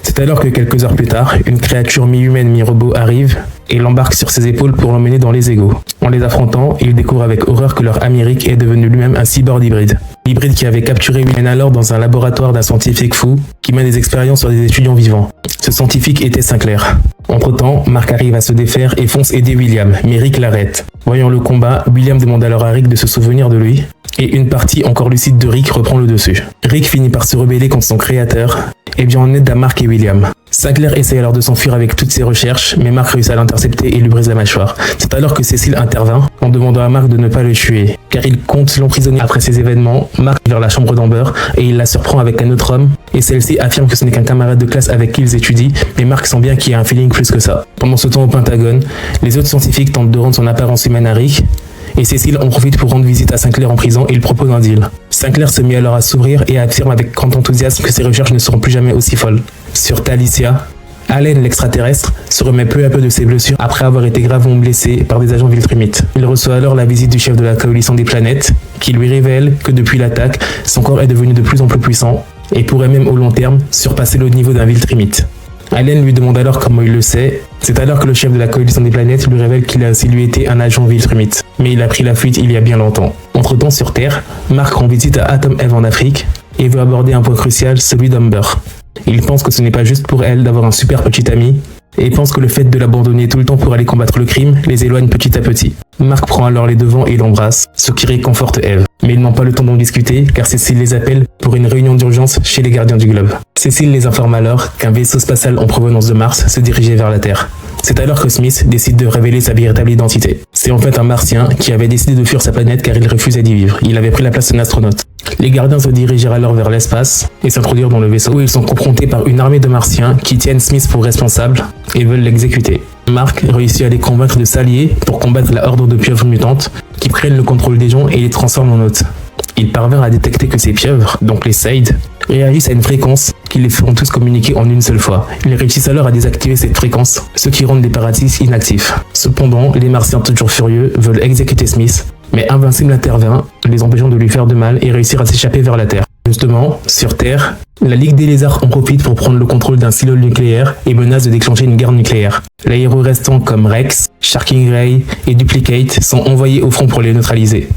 C'est alors que quelques heures plus tard, une créature mi-humaine mi-robot arrive et l'embarque sur ses épaules pour l'emmener dans les égouts. En les affrontant, il découvre avec horreur que leur ami Rick est devenu lui-même un cyborg hybride. L'hybride qui avait capturé William alors dans un laboratoire d'un scientifique fou qui mène des expériences sur des étudiants vivants. Ce scientifique était Sinclair. Entre-temps, Mark arrive à se défaire et fonce aider William, mais Rick l'arrête. Voyant le combat, William demande alors à Rick de se souvenir de lui, et une partie encore lucide de Rick reprend le dessus. Rick finit par se rebeller contre son créateur, et vient en aide à Mark et William. Sinclair essaie alors de s'enfuir avec toutes ses recherches, mais Mark réussit à l'intercepter et lui brise la mâchoire. C'est alors que Cécile intervint, en demandant à Mark de ne pas le tuer, car il compte l'emprisonner. Après ces événements, Mark va vers la chambre d'Amber, et il la surprend avec un autre homme, et celle-ci affirme que ce n'est qu'un camarade de classe avec qui ils étudient, mais Mark sent bien qu'il y a un feeling plus que ça. Pendant ce temps au Pentagone, les autres scientifiques tentent de rendre son apparence humaine à Rick, et Cécile en profite pour rendre visite à Sinclair en prison et il propose un deal. Sinclair se met alors à sourire et affirme avec grand enthousiasme que ses recherches ne seront plus jamais aussi folles. Sur Talicia, Allen, l'extraterrestre, se remet peu à peu de ses blessures après avoir été gravement blessé par des agents Viltrumites. Il reçoit alors la visite du chef de la coalition des planètes, qui lui révèle que depuis l'attaque, son corps est devenu de plus en plus puissant et pourrait même au long terme surpasser le niveau d'un Viltrumite. Allen lui demande alors comment il le sait. C'est alors que le chef de la coalition des planètes lui révèle qu'il a aussi lui été un agent Viltrumite, mais il a pris la fuite il y a bien longtemps. Entre-temps sur Terre, Mark rend visite à Atom Eve en Afrique et veut aborder un point crucial, celui d'Amber. Il pense que ce n'est pas juste pour elle d'avoir un super petit ami, et pense que le fait de l'abandonner tout le temps pour aller combattre le crime les éloigne petit à petit. Mark prend alors les devants et l'embrasse, ce qui réconforte Eve. Mais ils n'ont pas le temps d'en discuter, car Cécile les appelle pour une réunion d'urgence chez les gardiens du globe. Cécile les informe alors qu'un vaisseau spatial en provenance de Mars se dirigeait vers la Terre. C'est alors que Smith décide de révéler sa véritable identité. C'est en fait un Martien qui avait décidé de fuir sa planète car il refusait d'y vivre. Il avait pris la place d'un astronaute. Les gardiens se dirigèrent alors vers l'espace et s'introduirent dans le vaisseau où ils sont confrontés par une armée de Martiens qui tiennent Smith pour responsable et veulent l'exécuter. Mark réussit à les convaincre de s'allier pour combattre la horde de pieuvres mutantes qui prennent le contrôle des gens et les transforment en hôtes. Il parvint à détecter que ces pieuvres, donc les Seid, réagissent à une fréquence qui les feront tous communiquer en une seule fois. Ils réussissent alors à désactiver cette fréquence, ce qui rend les Paratis inactifs. Cependant, les Martiens toujours furieux veulent exécuter Smith, mais Invincible intervient, les empêchant de lui faire de mal et réussir à s'échapper vers la Terre. Justement, sur Terre, la Ligue des Lézards en profite pour prendre le contrôle d'un silo nucléaire et menace de déclencher une guerre nucléaire. Les héros restants comme Rex, Sharking Ray et Duplicate sont envoyés au front pour les neutraliser.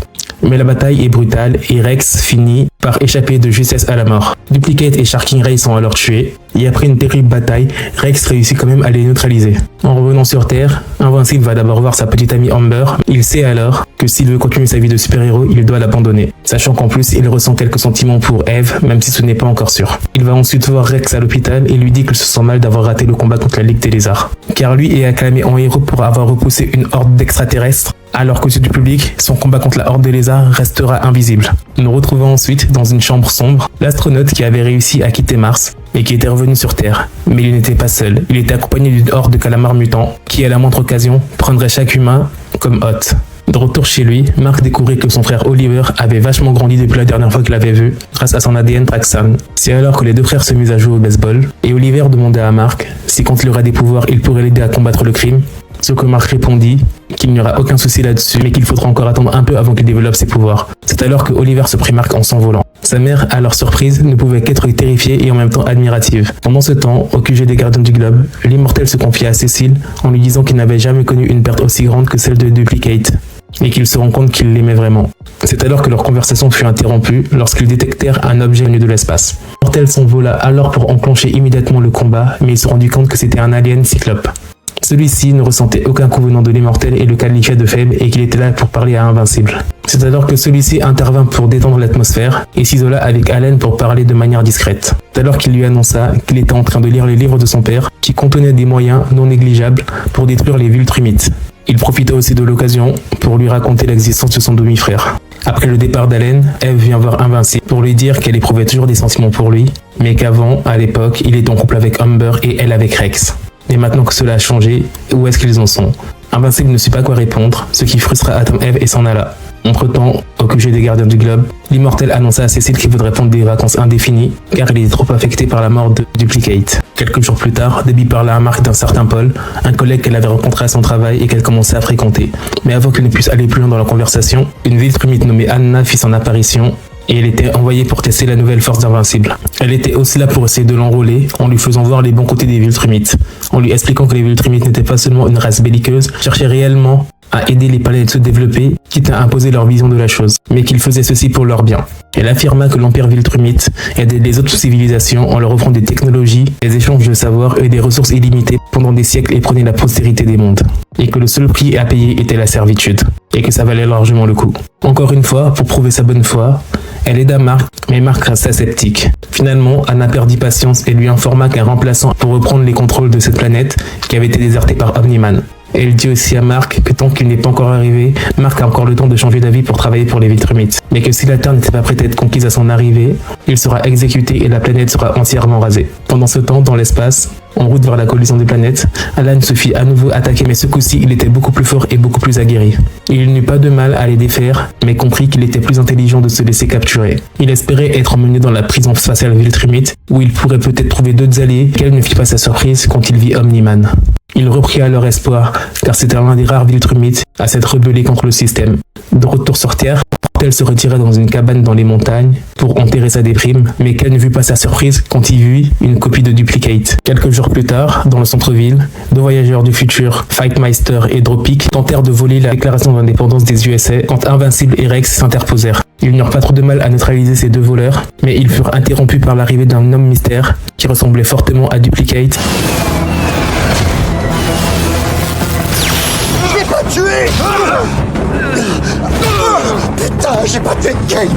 Mais la bataille est brutale et Rex finit par échapper de justesse à la mort. Duplicate et Sharking Ray sont alors tués, et après une terrible bataille, Rex réussit quand même à les neutraliser. En revenant sur Terre, Invincible va d'abord voir sa petite amie Amber. Il sait alors que s'il veut continuer sa vie de super-héros, il doit l'abandonner, sachant qu'en plus il ressent quelques sentiments pour Eve, même si ce n'est pas encore sûr. Il va ensuite voir Rex à l'hôpital et lui dit qu'il se sent mal d'avoir raté le combat contre la Ligue des Lézards, car lui est acclamé en héros pour avoir repoussé une horde d'extraterrestres, alors qu'aux yeux du public, son combat contre la horde des lézards restera invisible. Nous retrouvons ensuite dans une chambre sombre l'astronaute qui avait réussi à quitter Mars et qui était revenu sur Terre. Mais il n'était pas seul, il était accompagné d'une horde de calamars mutants qui à la moindre occasion prendrait chaque humain comme hôte. De retour chez lui, Mark découvrit que son frère Oliver avait vachement grandi depuis la dernière fois qu'il l'avait vu, grâce à son ADN Traxxam. C'est alors que les deux frères se misent à jouer au baseball, et Oliver demandait à Mark si quand il aurait des pouvoirs, il pourrait l'aider à combattre le crime. Ce que Mark répondit qu'il n'y aura aucun souci là-dessus, mais qu'il faudra encore attendre un peu avant qu'il développe ses pouvoirs. C'est alors que Oliver se prit Mark en s'envolant. Sa mère, à leur surprise, ne pouvait qu'être terrifiée et en même temps admirative. Pendant ce temps, au QG des Gardiens du Globe, l'immortel se confia à Cécile en lui disant qu'il n'avait jamais connu une perte aussi grande que celle de Duplicate, et qu'il se rend compte qu'il l'aimait vraiment. C'est alors que leur conversation fut interrompue lorsqu'ils détectèrent un objet venu de l'espace. L'immortel s'envola alors pour enclencher immédiatement le combat, mais il se rendit compte que c'était un alien cyclope. Celui-ci ne ressentait aucun convenant de l'immortel et le qualifiait de faible et qu'il était là pour parler à Invincible. C'est alors que celui-ci intervint pour détendre l'atmosphère et s'isola avec Allen pour parler de manière discrète. C'est alors qu'il lui annonça qu'il était en train de lire les livres de son père qui contenaient des moyens non négligeables pour détruire les Viltrumites. Il profita aussi de l'occasion pour lui raconter l'existence de son demi-frère. Après le départ d'Allen, Eve vient voir Invincible pour lui dire qu'elle éprouvait toujours des sentiments pour lui, mais qu'avant, à l'époque, il était en couple avec Amber et elle avec Rex. Et maintenant que cela a changé, où est-ce qu'ils en sont? Invincible ne sut pas quoi répondre, ce qui frustra Atom Eve et s'en alla. Entre-temps, au QG des Gardiens du Globe, l'immortel annonça à Cécile qu'il voudrait prendre des vacances indéfinies, car il était trop affecté par la mort de Duplicate. Quelques jours plus tard, Debbie parla à Mark d'un certain Paul, un collègue qu'elle avait rencontré à son travail et qu'elle commençait à fréquenter. Mais avant qu'elle ne puisse aller plus loin dans la conversation, une Viltrumite nommée Anna fit son apparition, et elle était envoyée pour tester la nouvelle force d'Invincible. Elle était aussi là pour essayer de l'enrôler en lui faisant voir les bons côtés des Viltrumites, en lui expliquant que les Viltrumites n'étaient pas seulement une race belliqueuse, cherchaient réellement à aider les planètes à se développer, quitte à imposer leur vision de la chose, mais qu'ils faisaient ceci pour leur bien. Elle affirma que l'Empire Viltrumite aidait les autres civilisations en leur offrant des technologies, des échanges de savoir et des ressources illimitées pendant des siècles et prenait la postérité des mondes, et que le seul prix à payer était la servitude, et que ça valait largement le coup. Encore une fois, pour prouver sa bonne foi, elle aida Mark, mais Mark resta sceptique. Finalement, Anna perdit patience et lui informa qu'un remplaçant pour reprendre les contrôles de cette planète qui avait été désertée par Omni-Man. Elle dit aussi à Mark que tant qu'il n'est pas encore arrivé, Mark a encore le temps de changer d'avis pour travailler pour les Viltrumites. mais que si la Terre n'était pas prête à être conquise à son arrivée, il sera exécuté et la planète sera entièrement rasée. Pendant ce temps, dans l'espace, en route vers la collision des planètes, Alan se fit à nouveau attaquer, mais ce coup-ci, il était beaucoup plus fort et beaucoup plus aguerri. Il n'eut pas de mal à les défaire, mais comprit qu'il était plus intelligent de se laisser capturer. Il espérait être emmené dans la prison spatiale Viltrumite, où il pourrait peut-être trouver d'autres alliés, qu'elle ne fit pas sa surprise quand il vit Omni-Man. Il reprit alors espoir, car c'était l'un des rares Viltrumites à s'être rebellé contre le système. De retour sur Terre, Portel se retira dans une cabane dans les montagnes pour enterrer sa déprime, mais Ken ne vit pas sa surprise quand il vit une copie de Duplicate. Quelques jours plus tard, dans le centre-ville, deux voyageurs du futur, Fightmeister et Dropkick, tentèrent de voler la déclaration d'indépendance des USA quand Invincible et Rex s'interposèrent. Ils n'eurent pas trop de mal à neutraliser ces deux voleurs, mais ils furent interrompus par l'arrivée d'un homme mystère qui ressemblait fortement à Duplicate. Je l'ai pas tué! Putain, j'ai pas tué Kate!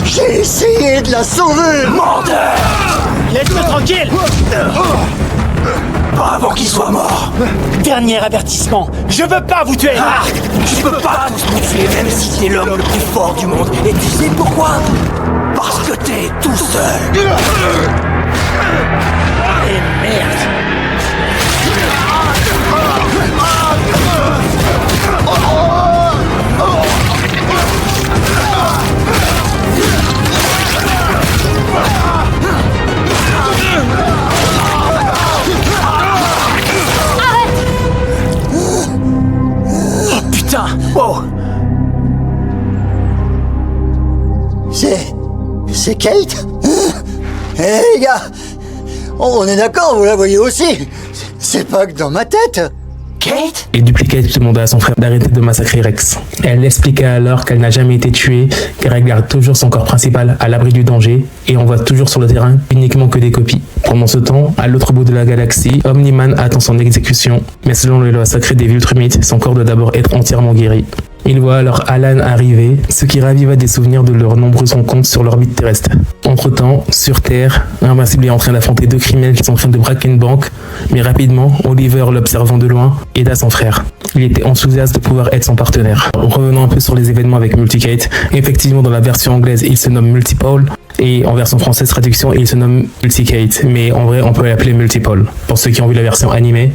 J'ai essayé de la sauver! Mordeur! Laisse-le tranquille! Pas avant qu'il soit mort! Dernier avertissement, je veux pas vous tuer! Je peux pas tous vous tuer, même si t'es l'homme le plus fort du monde. Et tu sais pourquoi? Parce que t'es tout seul! Et merde! Oh. C'est Kate? Eh les gars, on est d'accord, vous la voyez aussi. C'est pas que dans ma tête. Kate? Et Duplicate demanda à son frère d'arrêter de massacrer Rex. Elle expliqua alors qu'elle n'a jamais été tuée, car elle garde toujours son corps principal à l'abri du danger, et on voit toujours sur le terrain uniquement que des copies. Pendant ce temps, à l'autre bout de la galaxie, Omni-Man attend son exécution, mais selon les lois sacrées des Viltrumites, son corps doit d'abord être entièrement guéri. Il voit alors Alan arriver, ce qui raviva des souvenirs de leurs nombreuses rencontres sur l'orbite terrestre. Entre-temps, sur Terre, Invincible est en train d'affronter deux criminels qui sont en train de braquer une banque, mais rapidement, Oliver, l'observant de loin, aida son frère. Il était enthousiaste de pouvoir être son partenaire. Revenons un peu sur les événements avec Multicate. Effectivement, dans la version anglaise, il se nomme Multipole, et en version française traduction, il se nomme Multicate, mais en vrai, on peut l'appeler Multipole, pour ceux qui ont vu la version animée,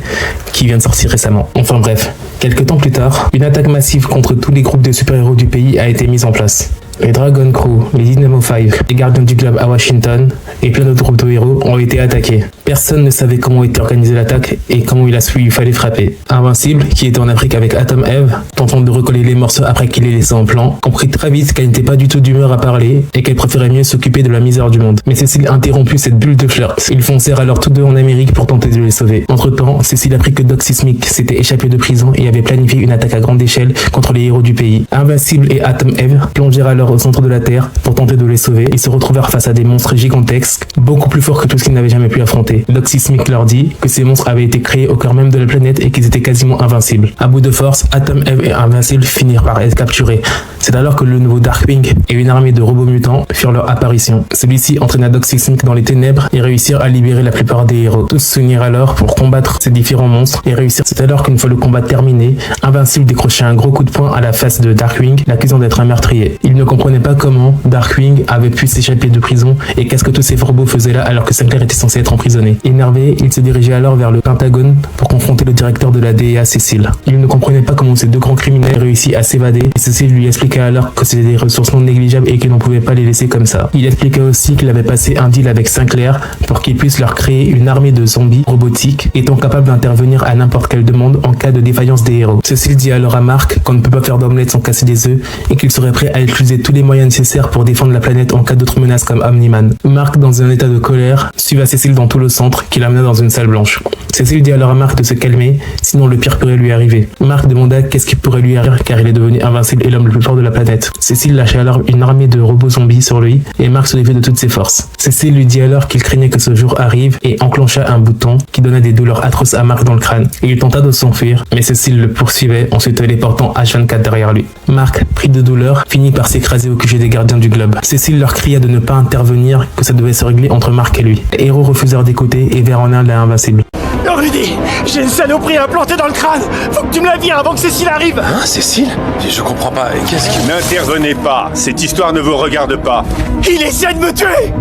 qui vient de sortir récemment. Enfin bref, quelques temps plus tard, une attaque massive contre tous les groupes de super-héros du pays a été mise en place. Les Dragon Crew, les Dynamo 5, les Gardiens du Globe à Washington et plein d'autres groupes de héros ont été attaqués. Personne ne savait comment était organisée l'attaque et comment il fallait frapper. Invincible, qui était en Afrique avec Atom Eve, tentant de recoller les morceaux après qu'il les laissés en plan, comprit très vite qu'elle n'était pas du tout d'humeur à parler et qu'elle préférait mieux s'occuper de la misère du monde. Mais Cécile interromput cette bulle de flirt. Ils foncèrent alors tous deux en Amérique pour tenter de les sauver. Entre-temps, Cécile apprit que Doc Sismic s'était échappé de prison et avait planifié une attaque à grande échelle contre les héros du pays. Invincible et Atom Eve plongèrent alors au centre de la Terre pour tenter de les sauver. Ils se retrouvèrent face à des monstres gigantesques, beaucoup plus forts que tout ce qu'ils n'avaient jamais pu affronter. Doc Sismic leur dit que ces monstres avaient été créés au cœur même de la planète et qu'ils étaient quasiment invincibles. À bout de force, Atom Eve et Invincible finirent par être capturés. C'est alors que le nouveau Darkwing et une armée de robots mutants firent leur apparition. Celui-ci entraîna Doc Sismic dans les ténèbres et réussirent à libérer la plupart des héros. Tous s'unirent alors pour combattre ces différents monstres et réussir. C'est alors qu'une fois le combat terminé, Invincible décrocha un gros coup de poing à la face de Darkwing, l'accusant d'être un meurtrier. Il ne comprenait pas comment Darkwing avait pu s'échapper de prison et qu'est-ce que tous ces robots faisaient là alors que Sinclair était censé être emprisonné. Énervé, il se dirigeait alors vers le Pentagone pour confronter le directeur de la DEA, Cécile. Il ne comprenait pas comment ces deux grands criminels réussissent à s'évader et Cécile lui expliqua alors que c'était des ressources non négligeables et qu'il n'en pouvait pas les laisser comme ça. Il expliqua aussi qu'il avait passé un deal avec Sinclair pour qu'il puisse leur créer une armée de zombies robotiques étant capable d'intervenir à n'importe quelle demande en cas de défaillance des héros. Cécile dit alors à Mark qu'on ne peut pas faire d'omelette sans casser des œufs et qu'il serait prêt à utiliser tous les moyens nécessaires pour défendre la planète en cas d'autres menaces comme Omni-Man. Mark, dans un état de colère, suivit Cécile dans tout le centre qui l'amena dans une salle blanche. Cécile dit alors à Mark de se calmer, sinon le pire pourrait lui arriver. Mark demanda qu'est-ce qui pourrait lui arriver car il est devenu invincible et l'homme le plus fort de la planète. Cécile lâcha alors une armée de robots zombies sur lui et Mark se défait de toutes ses forces. Cécile lui dit alors qu'il craignait que ce jour arrive et enclencha un bouton qui donna des douleurs atroces à Mark dans le crâne. Et il tenta de s'enfuir, mais Cécile le poursuivait en se téléportant H24 derrière lui. Mark, pris de douleur, finit par s'écraser au QG des Gardiens du Globe. Cécile leur cria de ne pas intervenir, que ça devait se régler entre Mark et lui. Les héros refusèrent d'écouter et virent en un la Invincible. Ne Rudy, j'ai une saloperie implantée dans le crâne. Faut que tu me la vires avant que Cécile arrive. Hein, Cécile? Je comprends pas. Qu'est-ce qui... N'intervenez pas. Cette histoire ne vous regarde pas. Il essaie de me tuer.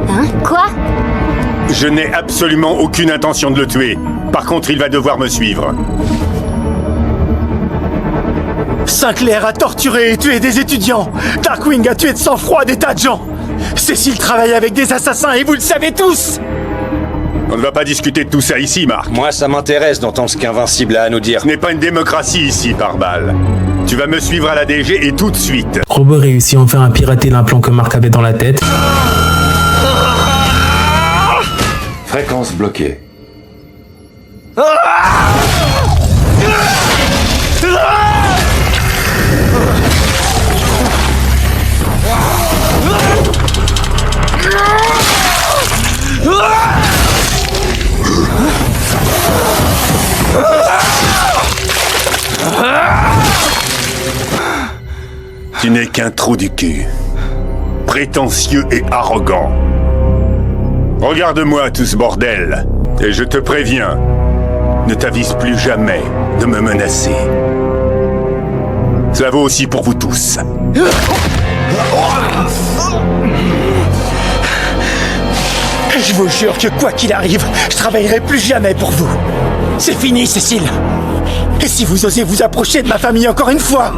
Hein? Quoi? Je n'ai absolument aucune intention de le tuer. Par contre, il va devoir me suivre. Sinclair a torturé et tué des étudiants. Darkwing a tué de sang-froid des tas de gens. Cécile travaille avec des assassins et vous le savez tous. On ne va pas discuter de tout ça ici, Marc. Moi, ça m'intéresse d'entendre ce qu'Invincible a à nous dire. Ce n'est pas une démocratie ici, Pare-Balles. Tu vas me suivre à la DG et tout de suite. Robot réussit enfin à pirater l'implant que Marc avait dans la tête. Fréquence bloquée. Tu n'es qu'un trou du cul. Prétentieux et arrogant. Regarde-moi tout ce bordel. Et je te préviens, ne t'avise plus jamais de me menacer. Ça vaut aussi pour vous tous. Je vous jure que quoi qu'il arrive, je travaillerai plus jamais pour vous. C'est fini, Cécile. Et si vous osez vous approcher de ma famille encore une fois,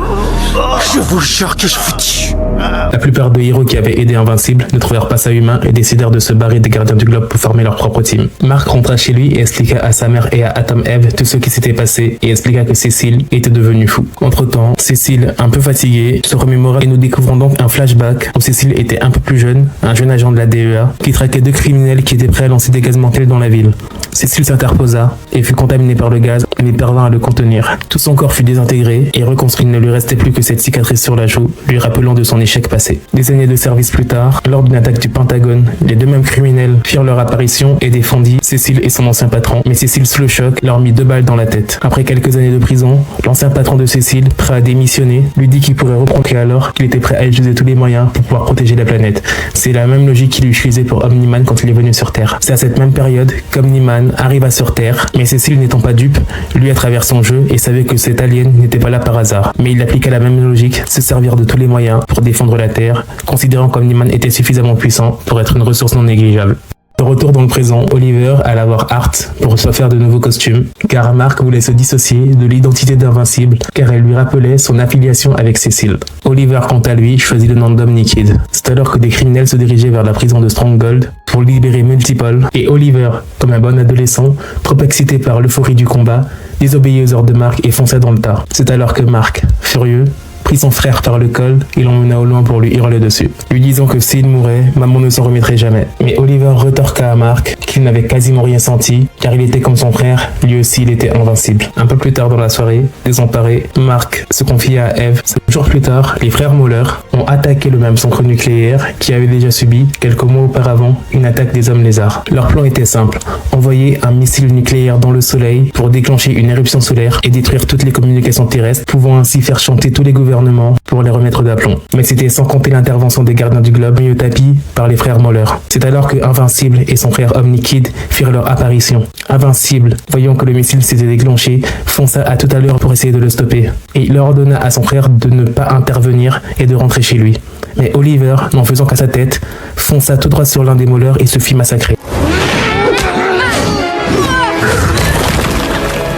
je vous jure que je vous tue. La plupart des héros qui avaient aidé Invincible ne trouvèrent pas ça humain et décidèrent de se barrer des Gardiens du Globe pour former leur propre team. Marc rentra chez lui et expliqua à sa mère et à Atom Eve tout ce qui s'était passé et expliqua que Cécile était devenue fou. Entre-temps, Cécile, un peu fatiguée, se remémora et nous découvrons donc un flashback où Cécile était un peu plus jeune, un jeune agent de la DEA qui traquait deux criminels qui étaient prêts à lancer des gaz mortels dans la ville. Cécile s'interposa et fut contaminée par le gaz mais parvint à le contenir. Tout son corps fut désintégré et reconstruit. Il ne lui restait plus que cette cicatrice sur la joue, lui rappelant de son échec passé. Des années de service plus tard, lors d'une attaque du Pentagone, les deux mêmes criminels firent leur apparition et défendit Cécile et son ancien patron, mais Cécile, sous le choc, leur mit 2 balles dans la tête. Après quelques années de prison, l'ancien patron de Cécile, prêt à démissionner, lui dit qu'il pourrait reprendre alors qu'il était prêt à utiliser tous les moyens pour pouvoir protéger la planète. C'est la même logique qu'il utilisait pour Omni-Man quand il est venu sur Terre. C'est à cette même période qu'Omni-Man arriva sur Terre, mais Cécile n'étant pas dupe, lui à travers son jeu et savait que cet alien n'était pas là par hasard. Mais il appliqua la même logique, se servir de tous les moyens pour défendre la Terre, considérant qu'Omni-Man était suffisamment puissant pour être une ressource non négligeable. De retour dans le présent, Oliver alla voir Art pour se faire de nouveaux costumes, car Mark voulait se dissocier de l'identité d'Invincible, car elle lui rappelait son affiliation avec Cécile. Oliver, quant à lui, choisit le nom d'Omnikid. C'est alors que des criminels se dirigeaient vers la prison de Stronghold pour libérer Multipole, et Oliver, comme un bon adolescent, trop excité par l'euphorie du combat, désobéit aux ordres de Mark et fonça dans le tas. C'est alors que Mark, furieux, prit son frère par le col et l'emmena au loin pour lui hurler dessus, lui disant que s'il mourait, maman ne s'en remettrait jamais. Mais Oliver retorqua à Mark qu'il n'avait quasiment rien senti, car il était comme son frère, lui aussi il était invincible. Un peu plus tard dans la soirée, désemparé, Mark se confia à Eve. 7 jours plus tard, les frères Moller ont attaqué le même centre nucléaire qui avait déjà subi, quelques mois auparavant, une attaque des hommes lézards. Leur plan était simple, envoyer un missile nucléaire dans le soleil pour déclencher une éruption solaire et détruire toutes les communications terrestres, pouvant ainsi faire chanter tous les gouvernements pour les remettre d'aplomb. Mais c'était sans compter l'intervention des Gardiens du Globe mis au tapis par les frères Moller. C'est alors que Invincible et son frère Omnikid firent leur apparition. Invincible, voyant que le missile s'était déclenché, fonça à toute allure pour essayer de le stopper. Et il ordonna à son frère de ne pas intervenir et de rentrer chez lui. Mais Oliver, n'en faisant qu'à sa tête, fonça tout droit sur l'un des Moller et se fit massacrer.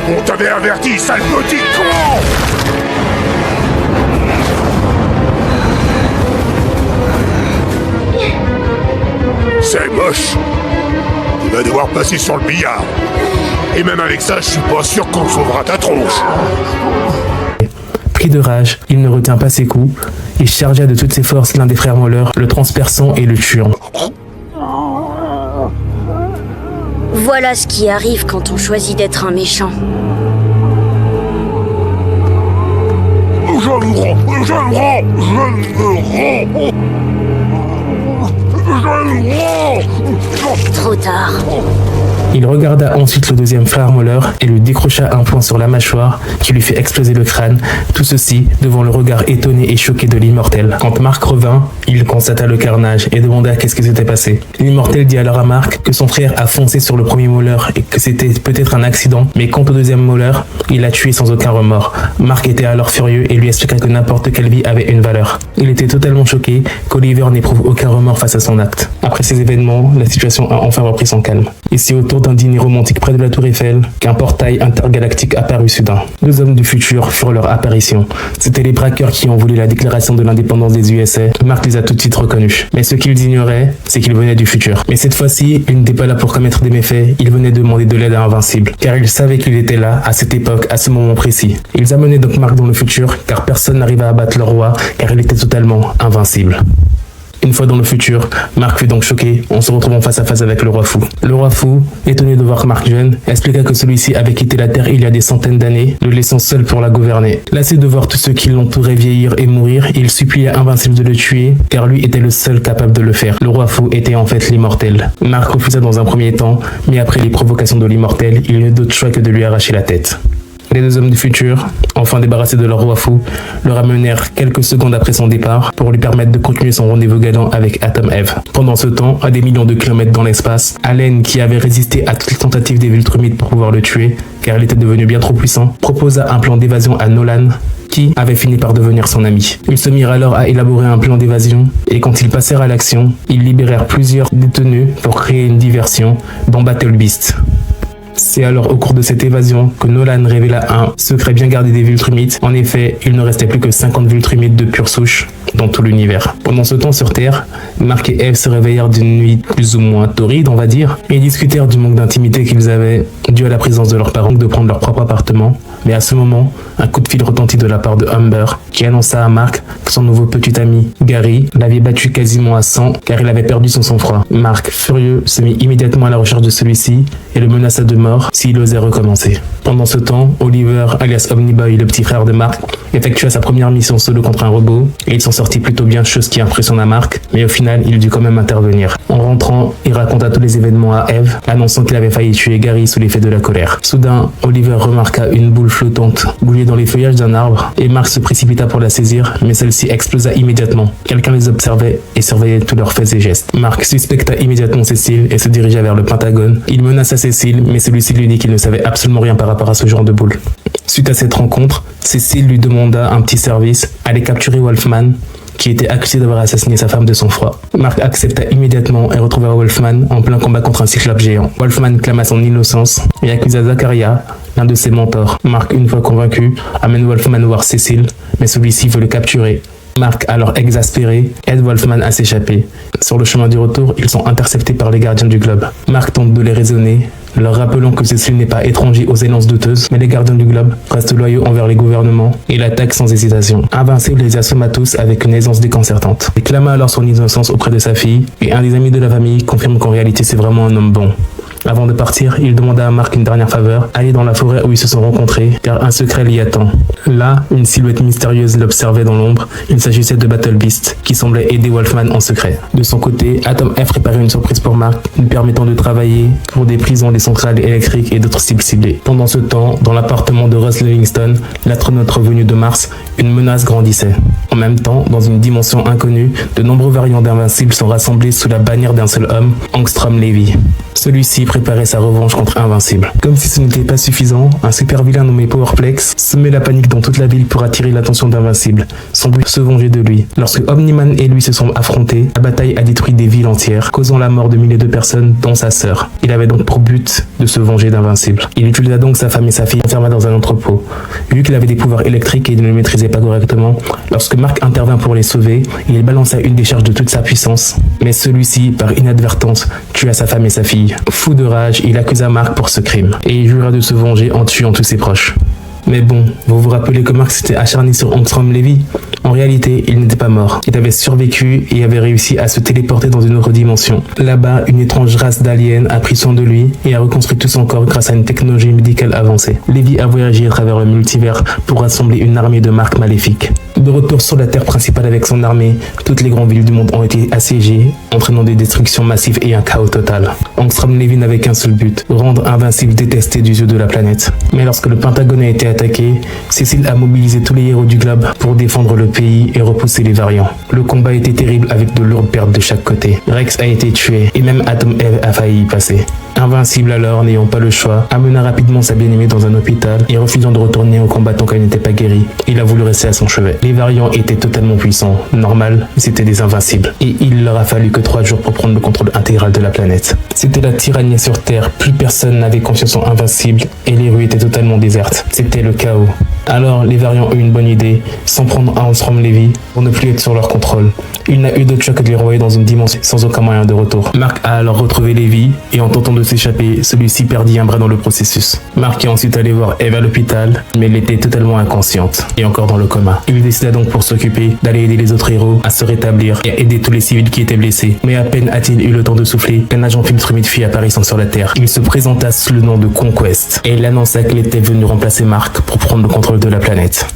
On t'avait averti, sale petit con! C'est moche. Tu vas devoir passer sur le billard. Et même avec ça, je suis pas sûr qu'on sauvera ta tronche. Pris de rage, il ne retint pas ses coups. Il chargea de toutes ses forces l'un des frères Moller, le transperçant et le tuant. Voilà ce qui arrive quand on choisit d'être un méchant. Je me rends. Trop tard. Il regarda ensuite le deuxième frère Moller et lui décrocha un point sur la mâchoire qui lui fait exploser le crâne, tout ceci devant le regard étonné et choqué de l'immortel. Quand Mark revint, il constata le carnage et demanda qu'est-ce qui s'était passé. L'immortel dit alors à Mark que son frère a foncé sur le premier Moller et que c'était peut-être un accident, mais quant au deuxième Moller, il l'a tué sans aucun remords. Mark était alors furieux et lui expliqua que n'importe quelle vie avait une valeur. Il était totalement choqué qu'Oliver n'éprouve aucun remords face à son acte. Après ces événements, la situation a enfin repris son calme. Et c'est autour d'un dîner romantique près de la Tour Eiffel qu'un portail intergalactique apparut soudain. Deux hommes du futur furent leur apparition. C'étaient les braqueurs qui ont voulu la déclaration de l'indépendance des USA. Mark les a tout de suite reconnus. Mais ce qu'ils ignoraient, c'est qu'ils venaient du futur. Mais cette fois-ci, ils n'étaient pas là pour commettre des méfaits, ils venaient demander de l'aide à Invincible, car ils savaient qu'il était là, à cette époque, à ce moment précis. Ils amenaient donc Mark dans le futur, car personne n'arrivait à abattre le roi, car il était totalement invincible. Une fois dans le futur, Mark fut donc choqué en se retrouvant face à face avec le roi fou. Le roi fou, étonné de voir Mark jeune, expliqua que celui-ci avait quitté la Terre il y a des centaines d'années, le laissant seul pour la gouverner. Lassé de voir tous ceux qui l'entouraient vieillir et mourir, il supplia Invincible de le tuer, car lui était le seul capable de le faire. Le roi fou était en fait l'immortel. Mark refusa dans un premier temps, mais après les provocations de l'immortel, il n'eut d'autre choix que de lui arracher la tête. Les deux hommes du futur, enfin débarrassés de leur roi fou, le ramenèrent quelques secondes après son départ pour lui permettre de continuer son rendez-vous galant avec Atom Eve. Pendant ce temps, à des millions de kilomètres dans l'espace, Allen, qui avait résisté à toutes les tentatives des Viltrumites pour pouvoir le tuer, car il était devenu bien trop puissant, proposa un plan d'évasion à Nolan, qui avait fini par devenir son ami. Ils se mirent alors à élaborer un plan d'évasion, et quand ils passèrent à l'action, ils libérèrent plusieurs détenus pour créer une diversion dans Battle Beast. C'est alors au cours de cette évasion que Nolan révéla un secret bien gardé des Viltrumites. En effet, il ne restait plus que 50 Viltrumites de pure souche dans tout l'univers. Pendant ce temps sur Terre, Mark et Eve se réveillèrent d'une nuit plus ou moins torride, on va dire, et discutèrent du manque d'intimité qu'ils avaient dû à la présence de leurs parents de prendre leur propre appartement. Mais à ce moment, un coup de fil retentit de la part de Humber, qui annonça à Mark que son nouveau petit ami, Gary, l'avait battu quasiment à 100 car il avait perdu son sang-froid. Mark, furieux, se mit immédiatement à la recherche de celui-ci et le menaça de mort s'il osait recommencer. Pendant ce temps, Oliver, alias Omniboy, le petit frère de Mark, effectua sa première mission solo contre un robot et il s'en sortit plutôt bien, chose qui impressionna Mark, mais au final, il dut quand même intervenir. En rentrant, il raconta tous les événements à Eve, annonçant qu'il avait failli tuer Gary sous l'effet de la colère. Soudain, Oliver remarqua une boule flottante bouillée dans les feuillages d'un arbre et Mark se précipita pour la saisir, mais celle-ci explosa immédiatement. Quelqu'un les observait et surveillait tous leurs faits et gestes. Mark suspecta immédiatement Cécile et se dirigea vers le Pentagone. Il menaça Cécile, mais celui-ci lui dit qu'il ne savait absolument rien par rapport à ce genre de boule. Suite à cette rencontre, Cécile lui demanda un petit service, aller capturer Wolfman, qui était accusé d'avoir assassiné sa femme de sang-froid. Mark accepta immédiatement et retrouva Wolfman en plein combat contre un cyclope géant. Wolfman clama son innocence et accusa Zacharia, l'un de ses mentors. Mark, une fois convaincu, amène Wolfman voir Cécile, mais celui-ci veut le capturer. Mark, alors exaspéré, aide Wolfman à s'échapper. Sur le chemin du retour, ils sont interceptés par les gardiens du globe. Mark tente de les raisonner, leur rappelant que Cécile n'est pas étranger aux élances douteuses, mais les gardiens du globe restent loyaux envers les gouvernements et l'attaquent sans hésitation. Invincible les assomma tous avec une aisance déconcertante. Il clama alors son innocence auprès de sa fille, et un des amis de la famille confirme qu'en réalité c'est vraiment un homme bon. Avant de partir, il demanda à Mark une dernière faveur, aller dans la forêt où ils se sont rencontrés, car un secret l'y attend. Là, une silhouette mystérieuse l'observait dans l'ombre. Il s'agissait de Battle Beast, qui semblait aider Wolfman en secret. De son côté, Atom F préparait une surprise pour Mark, lui permettant de travailler pour des prisons, des centrales électriques et d'autres cibles ciblées. Pendant ce temps, dans l'appartement de Ross Livingston, l'astronaute revenu de Mars, une menace grandissait. En même temps, dans une dimension inconnue, de nombreux variants d'Invincible sont rassemblés sous la bannière d'un seul homme, Angstrom Levy. Celui-ci préparait sa revanche contre Invincible. Comme si ce n'était pas suffisant, un super vilain nommé Powerplex semait la panique dans toute la ville pour attirer l'attention d'Invincible. Son but, se venger de lui. Lorsque Omni-Man et lui se sont affrontés, la bataille a détruit des villes entières, causant la mort de milliers de personnes, dont sa sœur. Il avait donc pour but de se venger d'Invincible. Il utilisa donc sa femme et sa fille enfermées dans un entrepôt. Vu qu'il avait des pouvoirs électriques et il ne les maîtrisait pas correctement, lorsque Mark intervint pour les sauver, il balança une décharge de toute sa puissance. Mais celui-ci, par inadvertance, tua sa femme et sa fille. Fou de rage, il accusa Mark pour ce crime, et il jura de se venger en tuant tous ses proches. Mais bon, vous vous rappelez que Mark s'était acharné sur Angstrom Levy? En réalité, il n'était pas mort. Il avait survécu et avait réussi à se téléporter dans une autre dimension. Là-bas, une étrange race d'aliens a pris soin de lui et a reconstruit tout son corps grâce à une technologie médicale avancée. Levy a voyagé à travers le multivers pour rassembler une armée de Mark maléfiques. De retour sur la Terre principale avec son armée, toutes les grandes villes du monde ont été assiégées, entraînant des destructions massives et un chaos total. Angstrom Levy n'avait qu'un seul but, rendre Invincible détesté du yeux de la planète. Mais lorsque le Pentagone a été attaqué, Cécile a mobilisé tous les héros du globe pour défendre le pays et repousser les variants. Le combat était terrible avec de lourdes pertes de chaque côté. Rex a été tué et même Atom Eve a failli y passer. Invincible alors, n'ayant pas le choix, amena rapidement sa bien-aimée dans un hôpital et refusant de retourner au combat tant qu'elle n'était pas guérie, il a voulu rester à son chevet. Les variants étaient totalement puissants, normal, c'était des invincibles. Et il leur a fallu que 3 jours pour prendre le contrôle intégral de la planète. C'était la tyrannie sur Terre, plus personne n'avait confiance en Invincible et les rues étaient totalement désertes. C'était le chaos. Alors, les variants ont eu une bonne idée, s'en prendre à Angstrom Levy pour ne plus être sur leur contrôle. Il n'a eu d'autre choix que de les renvoyer dans une dimension sans aucun moyen de retour. Mark a alors retrouvé Levy et en tentant de s'échapper, celui-ci perdit un bras dans le processus. Mark est ensuite allé voir Eve à l'hôpital, mais elle était totalement inconsciente et encore dans le coma. Il décida donc pour s'occuper d'aller aider les autres héros à se rétablir et à aider tous les civils qui étaient blessés. Mais à peine a-t-il eu le temps de souffler qu'un agent Filtrumite fit apparaissant sur la Terre. Il se présenta sous le nom de Conquest et il annonça qu'il était venu remplacer Mark pour prendre le contrôle de la planète.